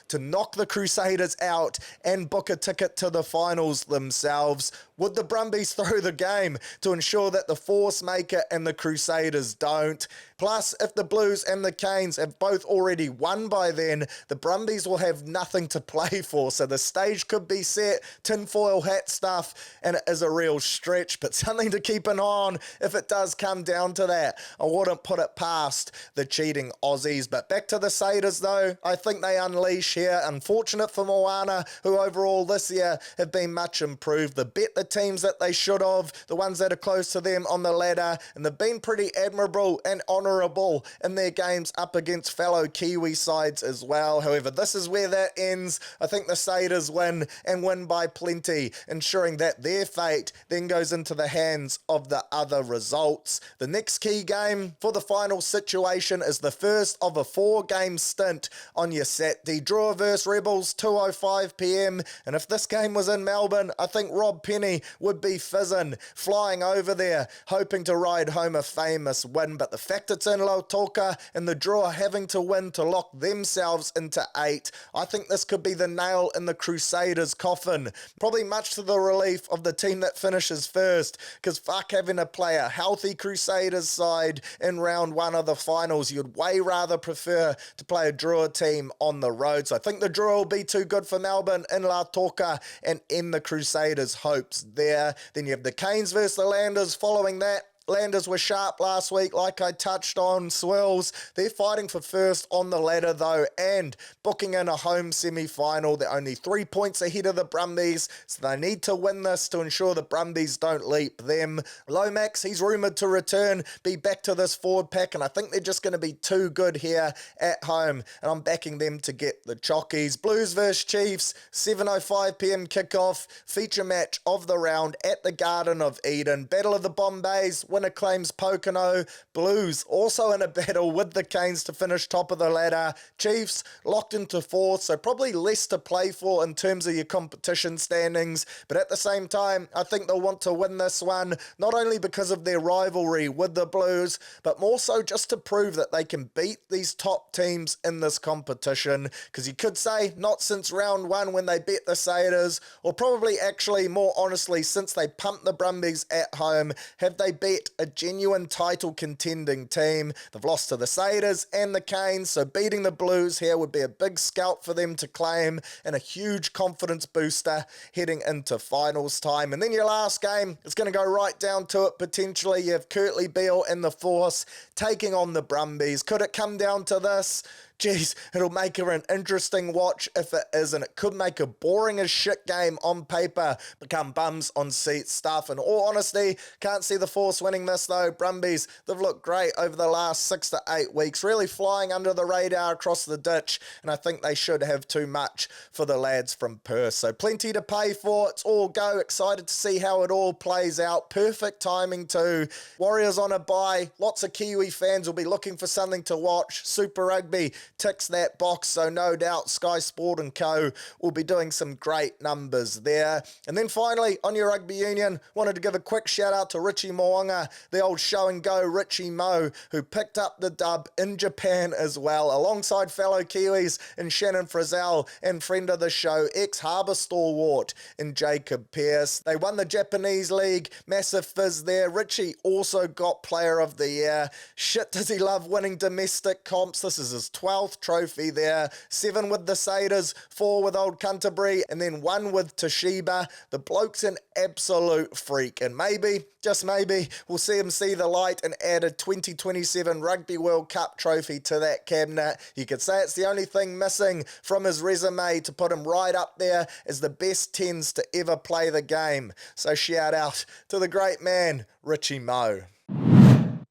to knock the Crusaders out and book a ticket to the finals themselves. Would the Brumbies throw the game to ensure that the Force make it and the Crusaders don't? Plus, if the Blues and the Canes have both already won by then, the Brumbies will have nothing to play for, so the stage could be set, tinfoil hat stuff, and it is a real stretch, but something to keep an eye on if it does come down to that. I wouldn't put it past the cheating Aussies. But back to the Crusaders though, I think they unleash here. Unfortunate for Moana, who overall this year have been much improved. They bet the teams that they should have, the ones that are close to them on the ladder, and they've been pretty admirable and honourable in their games up against fellow Kiwi sides as well. However, this is where that ends. I think the Crusaders win, and win by plenty, ensuring that their fate then goes into the hands of the other results. The next key game for the final situation is the first of a 4-game stint on your Saturday. Drua vs Rebels, 2:05 p.m, and if this game was in Melbourne, I think Rob Penny would be fizzing, flying over there, hoping to ride home a famous win. But the fact it's in Lautoka and the Drua having to win to lock themselves into 8, I think this could be the nail in the Crusaders' coffin. Probably much to the relief of the team that finishes first, because fuck having to play a healthy Crusaders side in round 1 of the finals. You'd way rather prefer to play a Drua team on the road. So I think the Drua will be too good for Melbourne in Lautoka and end the Crusaders' hopes there. Then you have the Canes versus the Landers following that. Landers were sharp last week, like I touched on. Swills, they're fighting for first on the ladder though, and booking in a home semi-final. They're only 3 points ahead of the Brumbies, so they need to win this to ensure the Brumbies don't leap them. Lomax, he's rumoured to return, be back to this forward pack, and I think they're just going to be too good here at home, and I'm backing them to get the chockies. Blues versus Chiefs, 7:05 p.m. kickoff, feature match of the round at the Garden of Eden. Battle of the Bombays, winner claims Pocono. Blues also in a battle with the Canes to finish top of the ladder. Chiefs locked into 4th, so probably less to play for in terms of your competition standings, but at the same time, I think they'll want to win this one, not only because of their rivalry with the Blues, but more so just to prove that they can beat these top teams in this competition, because you could say not since round 1 when they beat the Crusaders, or probably actually more honestly since they pumped the Brumbies at home, have they beat a genuine title contending team. They've lost to the Crusaders and the Canes, so beating the Blues here would be a big scalp for them to claim and a huge confidence booster heading into finals time. And then your last game, it's going to go right down to it potentially. You have Kurtley Beale and the Force taking on the Brumbies. Could it come down to this? Geez, it'll make her an interesting watch if it isn't. It could make a boring as shit game on paper become bums on seats stuff. In all honesty, can't see the Force winning this though. Brumbies, they've looked great over the last 6 to 8 weeks, really flying under the radar across the ditch, and I think they should have too much for the lads from Perth. So plenty to pay for. It's all go. Excited to see how it all plays out. Perfect timing too. Warriors on a bye. Lots of Kiwi fans will be looking for something to watch. Super Rugby ticks that box, so no doubt Sky Sport and Co will be doing some great numbers there. And then finally, on your rugby union, wanted to give a quick shout out to Richie Mo'unga, the old show and go Richie Mo, who picked up the dub in Japan as well, alongside fellow Kiwis in Shannon Frizzell and friend of the show, ex-Harbour stalwart in Jacob Pearce. They won the Japanese League, massive fizz there. Richie also got Player of the Year. Shit, does he love winning domestic comps. This is his 12th trophy there. 7 with the Crusaders, 4 with Old Canterbury, and then 1 with Toshiba. The bloke's an absolute freak, and maybe, just maybe, we'll see him see the light and add a 2027 Rugby World Cup trophy to that cabinet. You could say it's the only thing missing from his resume to put him right up there as the best 10s to ever play the game. So shout out to the great man, Richie Mo.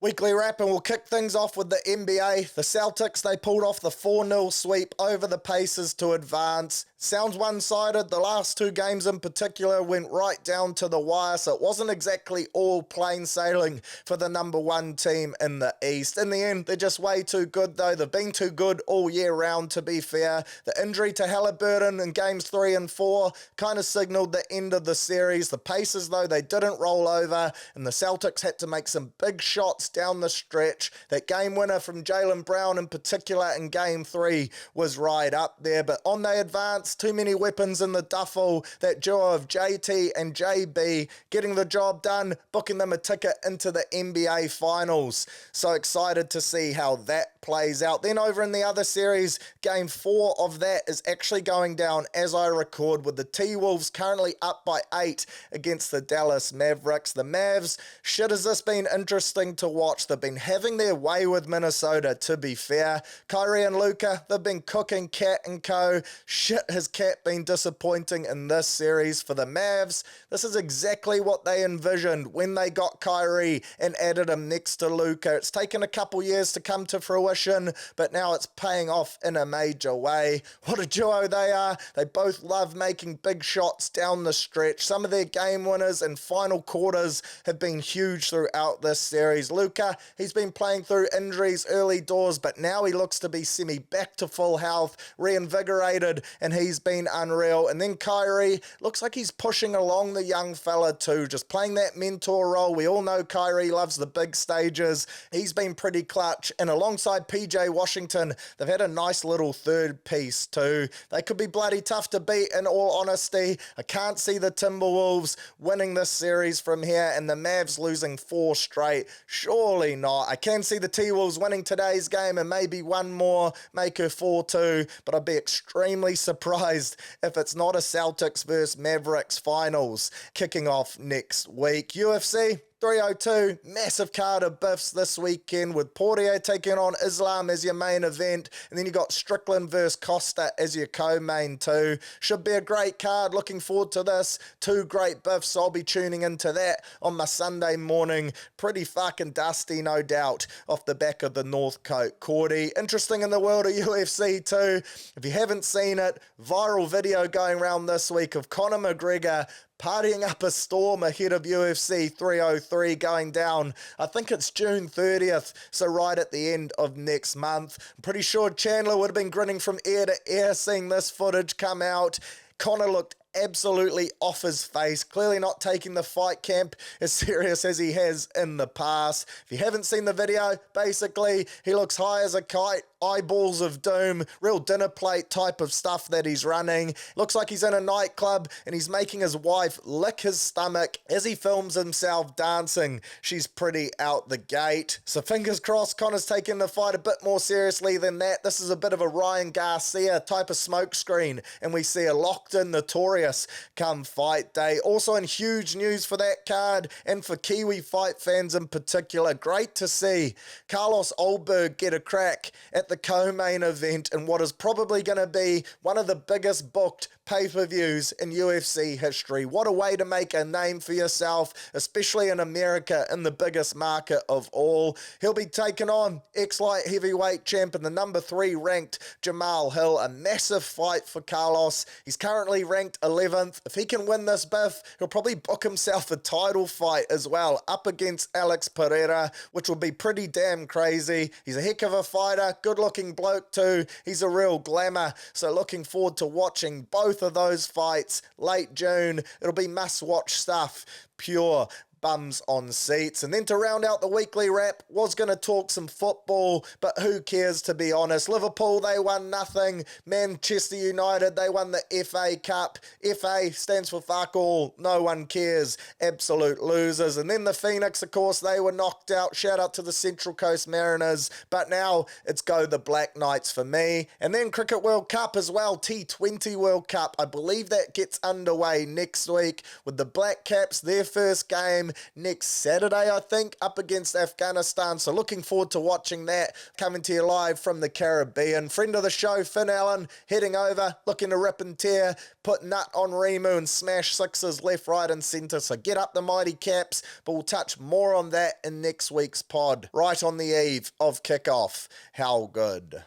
Weekly wrap, and we'll kick things off with the NBA. The Celtics, they pulled off the 4-0 sweep over the Pacers to advance. Sounds one-sided. The last 2 games in particular went right down to the wire, so it wasn't exactly all plain sailing for the number 1 team in the East. In the end, they're just way too good, though. They've been too good all year round, to be fair. The injury to Halliburton in games 3 and 4 kind of signalled the end of the series. The Pacers, though, they didn't roll over, and the Celtics had to make some big shots shots down the stretch. That game winner from Jaylen Brown in particular in Game 3 was right up there. But on they advance, too many weapons in the duffel. That duo of JT and JB getting the job done, booking them a ticket into the NBA Finals. So excited to see how that plays out. Then over in the other series, Game 4 of that is actually going down as I record, with the T-Wolves currently up by 8 against the Dallas Mavericks. The Mavs, shit, has this been interesting to watch. They've been having their way with Minnesota, to be fair. Kyrie and Luka, they've been cooking Cat and co. Shit, has Cat been disappointing in this series for the Mavs. This is exactly what they envisioned when they got Kyrie and added him next to Luka. It's taken a couple years to come to fruition, but now it's paying off in a major way. What a duo they are. They both love making big shots down the stretch. Some of their game winners and final quarters have been huge throughout this series. Luka, he's been playing through injuries early doors, but now he looks to be back to full health, reinvigorated, and he's been unreal. And then Kyrie, looks like he's pushing along the young fella too, just playing that mentor role. We all know Kyrie loves the big stages. He's been pretty clutch, and alongside PJ Washington, they've had a nice little third piece too. They could be bloody tough to beat, in all honesty. I can't see the Timberwolves winning this series from here, and the Mavs losing 4 straight. Surely not. I can see the T-Wolves winning today's game and maybe one more, make her 4-2, but I'd be extremely surprised if it's not a Celtics versus Mavericks finals kicking off next week. UFC 302, massive card of biffs this weekend, with Poirier taking on Islam as your main event, and then you got Strickland versus Costa as your co-main too. Should be a great card, looking forward to this. 2 great biffs, I'll be tuning into that on my Sunday morning. Pretty fucking dusty, no doubt, off the back of the Northcote Cordy. Interesting in the world of UFC too. If you haven't seen it, viral video going around this week of Conor McGregor partying up a storm ahead of UFC 303 going down. I think it's June 30th, so right at the end of next month. I'm pretty sure Chandler would have been grinning from ear to ear seeing this footage come out. Conor looked absolutely off his face, clearly not taking the fight camp as serious as he has in the past. If you haven't seen the video, basically he looks high as a kite, eyeballs of doom, real dinner plate type of stuff that he's running. Looks like he's in a nightclub and he's making his wife lick his stomach as he films himself dancing. She's pretty out the gate. So fingers crossed Conor's taking the fight a bit more seriously than that. This is a bit of a Ryan Garcia type of smokescreen, and we see a locked-in Notorious come fight day. Also in huge news for that card, and for Kiwi fight fans in particular, great to see Carlos Oldberg get a crack at the co-main event in what is probably going to be one of the biggest booked pay-per-views in UFC history. What a way to make a name for yourself, especially in America, in the biggest market of all. He'll be taking on ex-light heavyweight champ and the number 3 ranked Jamal Hill. A massive fight for Carlos. He's currently ranked 11th. If he can win this biff, he'll probably book himself a title fight as well, up against Alex Pereira, which will be pretty damn crazy. He's a heck of a fighter, good-looking bloke too. He's a real glamour, so looking forward to watching both of those fights late June. It'll be must-watch stuff, pure bums on seats. And then to round out the weekly wrap, was going to talk some football, but who cares, to be honest. Liverpool, they won nothing. Manchester United, they won the FA Cup. FA stands for fuck all. No one cares. Absolute losers. And then the Phoenix, of course, they were knocked out. Shout out to the Central Coast Mariners. But now it's go the Black Knights for me. And then Cricket World Cup as well. T20 World Cup. I believe that gets underway next week with the Black Caps, their first game next Saturday, I think, up against Afghanistan. So looking forward to watching that, coming to you live from the Caribbean. Friend of the show, Finn Allen, heading over, looking to rip and tear, put nut on Rimu and smash sixes left, right and centre. So get up the mighty Caps, but we'll touch more on that in next week's pod, right on the eve of kickoff. How good.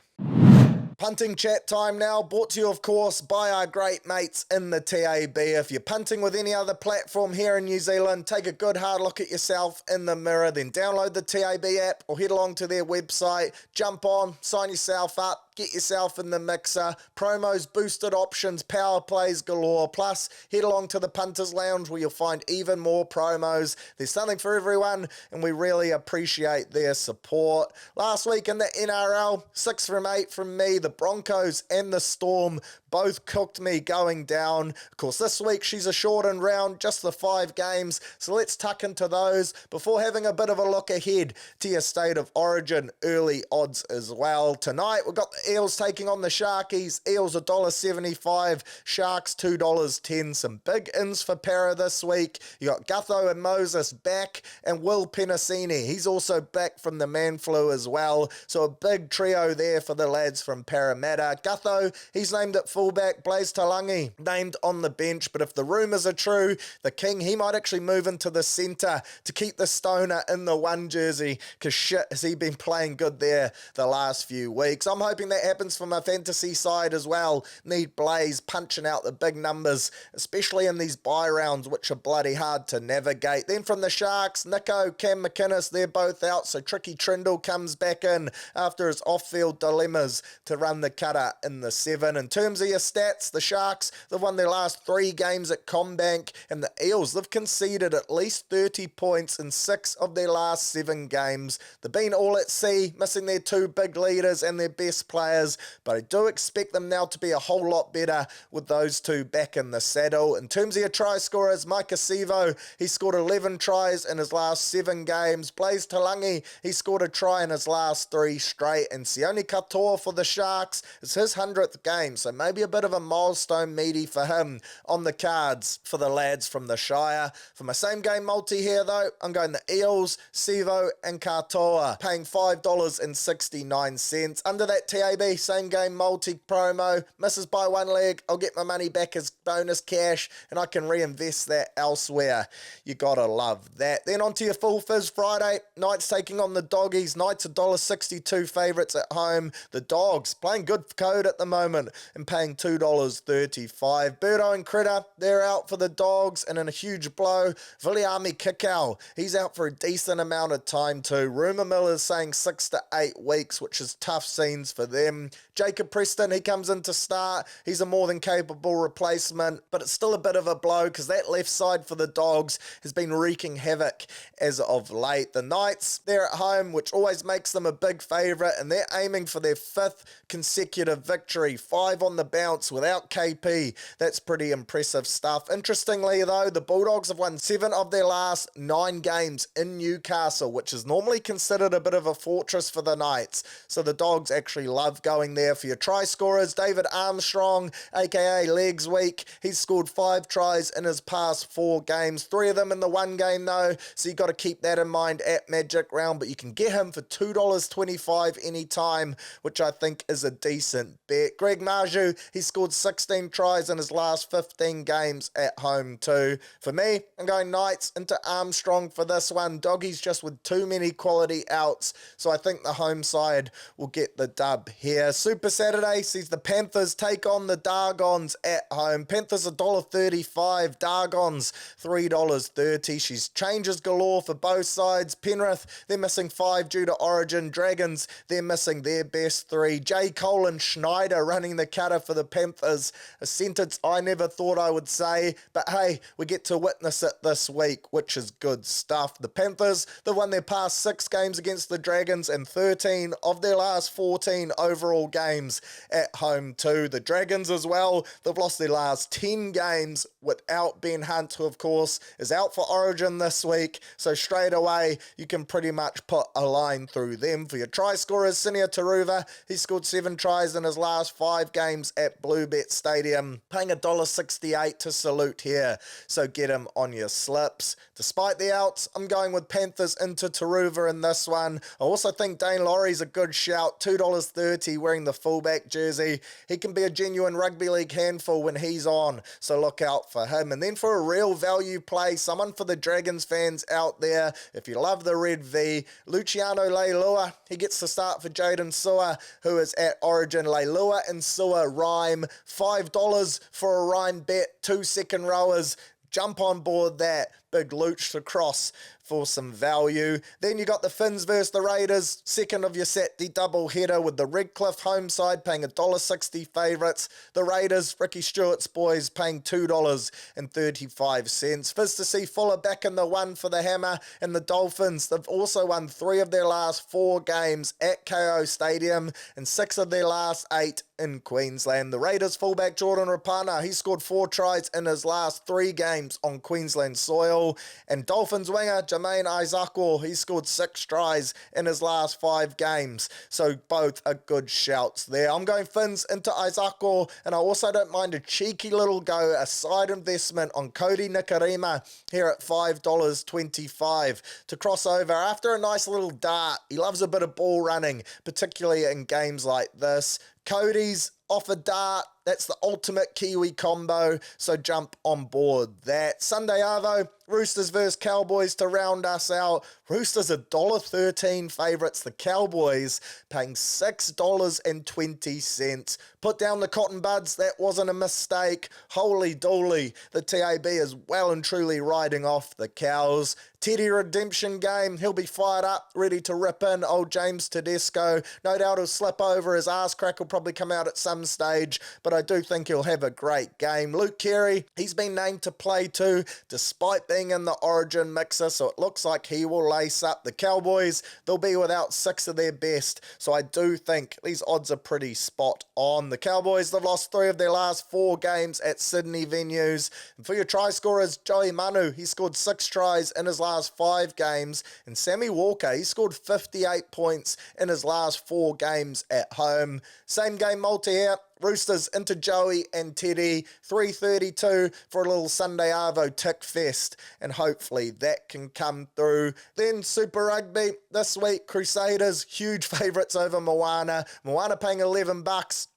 Punting chat time now, brought to you, of course, by our great mates in the TAB. If you're punting with any other platform here in New Zealand, take a good hard look at yourself in the mirror, then download the TAB app or head along to their website, jump on, sign yourself up, get yourself in the mixer. Promos, boosted options, power plays galore. Plus, head along to the Punters Lounge where you'll find even more promos. There's something for everyone, and we really appreciate their support. Last week in the NRL, 6 from 8 from me. The Broncos and the Storm both cooked me going down. Of course, this week she's a shortened round, just the 5 games, so let's tuck into those before having a bit of a look ahead to your State of Origin early odds as well. Tonight, we've got the Eels taking on the Sharkies. Eels $1.75, Sharks $2.10. Some big ins for Para this week. You got Gutho and Moses back, and Will Penasini. He's also back from the man flu as well, so a big trio there for the lads from Parramatta. Gutho, he's named at fullback. Blaze Talangi named on the bench, but if the rumours are true, the King, he might actually move into the centre to keep the Stoner in the 1 jersey, because shit, has he been playing good there the last few weeks. I'm hoping that happens for my fantasy side as well. Need Blaze punching out the big numbers, especially in these bye rounds, which are bloody hard to navigate. Then from the Sharks, Nico, Cam McInnes, they're both out, so Tricky Trindle comes back in after his off-field dilemmas to run the cutter in the 7. In terms of your stats, the Sharks, they've won their last 3 games at CommBank, and the Eels, they've conceded at least 30 points in 6 of their last 7 games. They've been all at sea, missing their 2 big leaders and their best players, but I do expect them now to be a whole lot better with those 2 back in the saddle. In terms of your try scorers, Micah Sivo, he scored 11 tries in his last 7 games. Blaze Talangi, he scored a try in his last 3 straight, and Sione Katoa for the Sharks, it's his 100th game, so maybe a bit of a milestone meaty for him on the cards for the lads from the Shire. For my same game multi here though, I'm going the Eels, Sivo and Katoa, paying $5.69. Under that TAB same game multi promo, misses by 1 leg, I'll get my money back as bonus cash and I can reinvest that elsewhere. You gotta love that. Then on to your full fizz Friday, Knights taking on the Doggies. Knights $1.62 favourites at home. The Dogs playing good code at the moment and paying $2.35. Birdo and Critter, they're out for the Dogs, and in a huge blow, Viliami Kikau, he's out for a decent amount of time too. Rumour mill is saying 6 to 8 weeks, which is tough scenes for them. Jacob Preston, he comes in to start. He's a more than capable replacement, but it's still a bit of a blow because that left side for the Dogs has been wreaking havoc as of late. The Knights, they're at home, which always makes them a big favourite, and they're aiming for their 5th consecutive victory. 5 on the bounce without KP. That's pretty impressive stuff. Interestingly though, the Bulldogs have won 7 of their last 9 games in Newcastle, which is normally considered a bit of a fortress for the Knights. So the Dogs actually love going there. For your try scorers, David Armstrong, aka Legs Week, he's scored 5 tries in his past 4 games, 3 of them in the 1 game though, so you got to keep that in mind at Magic Round, but you can get him for $2.25 anytime, which I think is a decent bet. Greg Marju, he scored 16 tries in his last 15 games at home too. For me, I'm going Knights into Armstrong for this one. Doggies just with too many quality outs, so I think the home side will get the dub here. Super Saturday sees the Panthers take on the Dargons at home. Panthers $1.35, Dargons $3.30. She's changes galore for both sides. Penrith, they're missing 5 due to Origin. Dragons, they're missing their best 3. J. Cole and Schneider running the cutter for the Panthers. A sentence I never thought I would say, but hey, we get to witness it this week, which is good stuff. The Panthers, they've won their past 6 games against the Dragons and 13 of their last 14 overall games at home too. The Dragons as well, they've lost their last 10 games without Ben Hunt, who of course is out for Origin this week, so straight away you can pretty much put a line through them. For your try scorers, Sinia Taruva, he scored 7 tries in his last 5 games at Bluebet Stadium, paying $1.68 to salute here, so get him on your slips. Despite the outs, I'm going with Panthers into Taruva in this one. I also think Dane Laurie's a good shout, $2.30 wearing the fullback jersey. He can be a genuine rugby league handful when he's on, so look out for him. And then for a real value play, someone for the Dragons fans out there, if you love the Red V, Luciano Leilua, he gets to start for Jaden Sewer, who is at Origin. Leilua and Sewer rhyme, $5 for a rhyme bet, 2 second rowers. Jump on board that. big Luch to cross for some value. Then you got the Finns versus the Raiders, second of your Saturday double header with the Redcliffe home side paying $1.60 favourites. The Raiders, Ricky Stewart's boys, paying $2.35. Fizz to see Fuller back in the one for the Hammer, and the Dolphins, they've also won 3 of their last 4 games at KO Stadium and 6 of their last 8 in Queensland. The Raiders fullback Jordan Rapana, he scored 4 tries in his last 3 games on Queensland soil. And Dolphins winger Jermaine Isaac, he scored 6 tries in his last 5 games. So both are good shouts there. I'm going Finns into Isaac, and I also don't mind a cheeky little go, a side investment on Cody Nikarima here at $5.25 to cross over after a nice little dart. He loves a bit of ball running, particularly in games like this. Cody's off a dart, that's the ultimate Kiwi combo, so jump on board that. Sunday Arvo, Roosters versus Cowboys to round us out. Roosters $1.13 favourites, the Cowboys paying $6.20. Put down the cotton buds, that wasn't a mistake. Holy dooly, the TAB is well and truly riding off the Cows. Teddy redemption game, he'll be fired up, ready to rip in old James Tedesco. No doubt he'll slip over, his ass crack will probably come out at some stage, but I do think he'll have a great game. Luke Keary, he's been named to play too, despite being in the Origin mixer, so it looks like he will lace up. The Cowboys, they'll be without 6 of their best, so I do think these odds are pretty spot on. The Cowboys, they've lost 3 of their last 4 games at Sydney venues. And for your try scorers, Joey Manu, he scored 6 tries in his last 5 games, and Sammy Walker, he scored 58 points in his last 4 games at home. Same game multi here. Roosters into Joey and Teddy, 3.32 for a little Sunday Arvo tick fest, and hopefully that can come through. Then Super Rugby this week, Crusaders, huge favourites over Moana. Moana paying $11,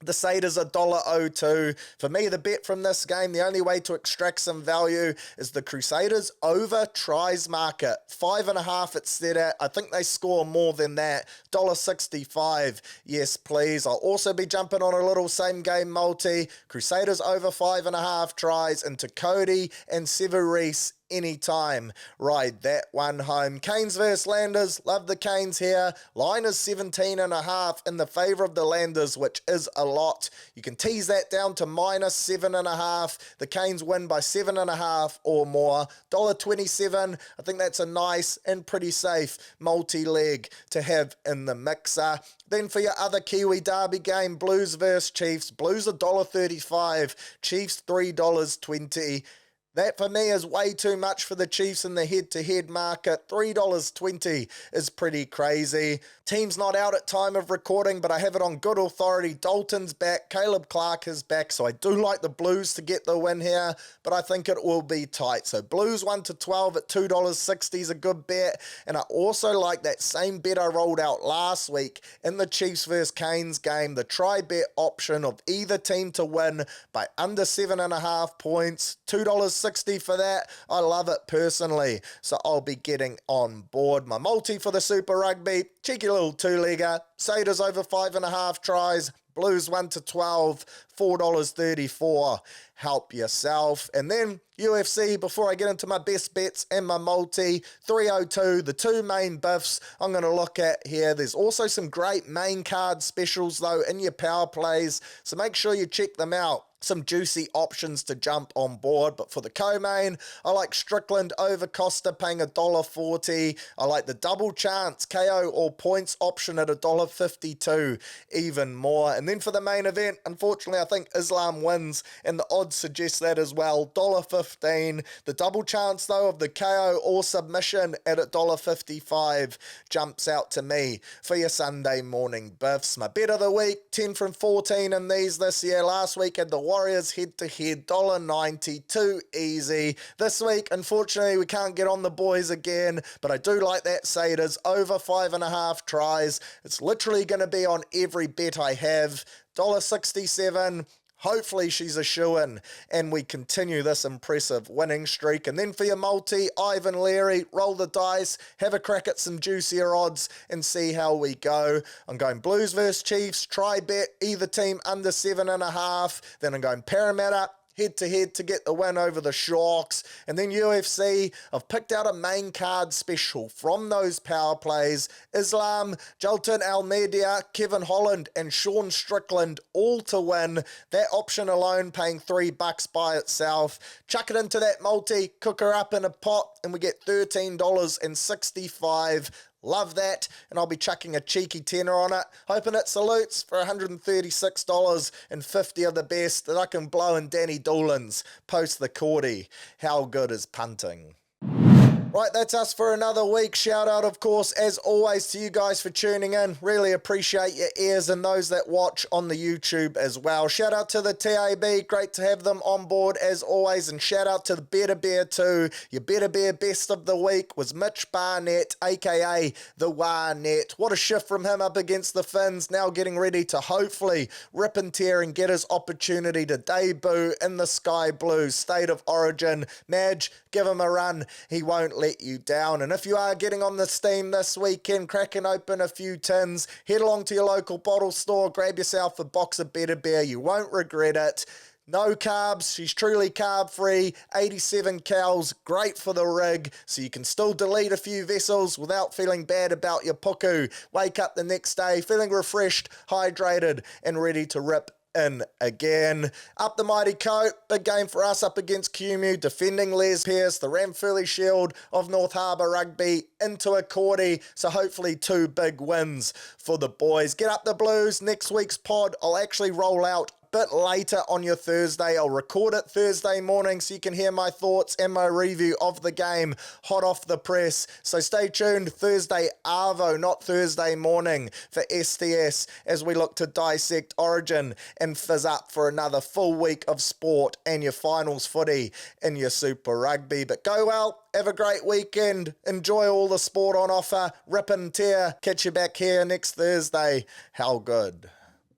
the Crusaders $1.02. For me, the bet from this game, the only way to extract some value is the Crusaders over tries market. 5.5 it's set at. I think they score more than that. $1.65. Yes, please. I'll also be jumping on a little same game multi. Crusaders over 5.5 tries into Cody and Severis anytime. Ride that one home. Canes versus Landers. Love the Canes here. Line is 17.5 in the favour of the Landers, which is a lot. You can tease that down to -7.5. The Canes win by 7.5 or more. $1.27. I think that's a nice and pretty safe multi-leg to have in the mixer. Then for your other Kiwi derby game, Blues versus Chiefs. Blues $1.35. Chiefs $3.20. That for me is way too much for the Chiefs in the head-to-head market. $3.20 is pretty crazy. Team's not out at time of recording, but I have it on good authority. Dalton's back, Caleb Clark is back, so I do like the Blues to get the win here, but I think it will be tight. So Blues 1-12 at $2.60 is a good bet, and I also like that same bet I rolled out last week in the Chiefs versus Canes game, the try bet option of either team to win by under 7.5 points, $2.60 for that. I love it personally, so I'll be getting on board. My multi for the Super Rugby, cheeky little 2-legger, Crusaders over 5.5 tries, Blues 1-12, $4.34. Help yourself. And then UFC, before I get into my best bets and my multi, 302, the 2 main biffs I'm going to look at here. There's also some great main card specials though in your power plays, so make sure you check them out. Some juicy options to jump on board. But for the co-main, I like Strickland over Costa paying $1.40. I like the double chance KO or points option at $1.52 even more. And then for the main event, unfortunately I think Islam wins, and the odds suggest that as well. $1.15. The double chance though of the KO or submission at $1.55 jumps out to me for your Sunday morning biffs. My bet of the week, 10 from 14 in these this year. Last week had the Warriors head-to-head, $1.90, too easy. This week, unfortunately, we can't get on the boys again, but I do like that Crusaders over 5.5 tries. It's literally going to be on every bet I have. $1.67. Hopefully she's a shoo-in and we continue this impressive winning streak. And then for your multi, Ivan Leary, roll the dice, have a crack at some juicier odds and see how we go. I'm going Blues versus Chiefs, try bet either team under 7.5. Then I'm going Parramatta, head-to-head to get the win over the Sharks. And then UFC, I've picked out a main card special from those power plays. Islam, Jalton Almeida, Kevin Holland, and Sean Strickland all to win. That option alone paying $3 by itself. Chuck it into that multi, cook her up in a pot, and we get $13.65. Love that, and I'll be chucking a cheeky tenner on it, hoping it salutes for $136.50 of the best that I can blow in Danny Doolan's post the Cordy. How good is punting? Right, that's us for another week. Shout out, of course, as always, to you guys for tuning in. Really appreciate your ears and those that watch on the YouTube as well. Shout out to the TAB. Great to have them on board as always. And shout out to the Better Bear too. Your Better Bear best of the week was Mitch Barnett, aka the Warnet. What a shift from him up against the Finns. Now getting ready to hopefully rip and tear and get his opportunity to debut in the Sky Blue State of Origin. Madge, give him a run. He won't let you down. And if you are getting on the steam this weekend, cracking open a few tins, head along to your local bottle store, grab yourself a box of Better Bear. You won't regret it. No carbs, she's truly carb free, 87 calories, great for the rig, so you can still delete a few vessels without feeling bad about your puku. Wake up the next day feeling refreshed, hydrated, and ready to rip in again. Up the mighty coat, big game for us up against QMU, defending Les Pearce, the Ramfurly Shield of North Harbour Rugby, into a Cordy, so hopefully 2 big wins for the boys. Get up the Blues. Next week's pod, I'll actually roll out bit later on your Thursday. I'll record it Thursday morning so you can hear my thoughts and my review of the game hot off the press. So stay tuned Thursday Arvo, not Thursday morning, for STS as we look to dissect Origin and fizz up for another full week of sport and your finals footy in your Super Rugby. But go well, have a great weekend, enjoy all the sport on offer, rip and tear. Catch you back here next Thursday. How good.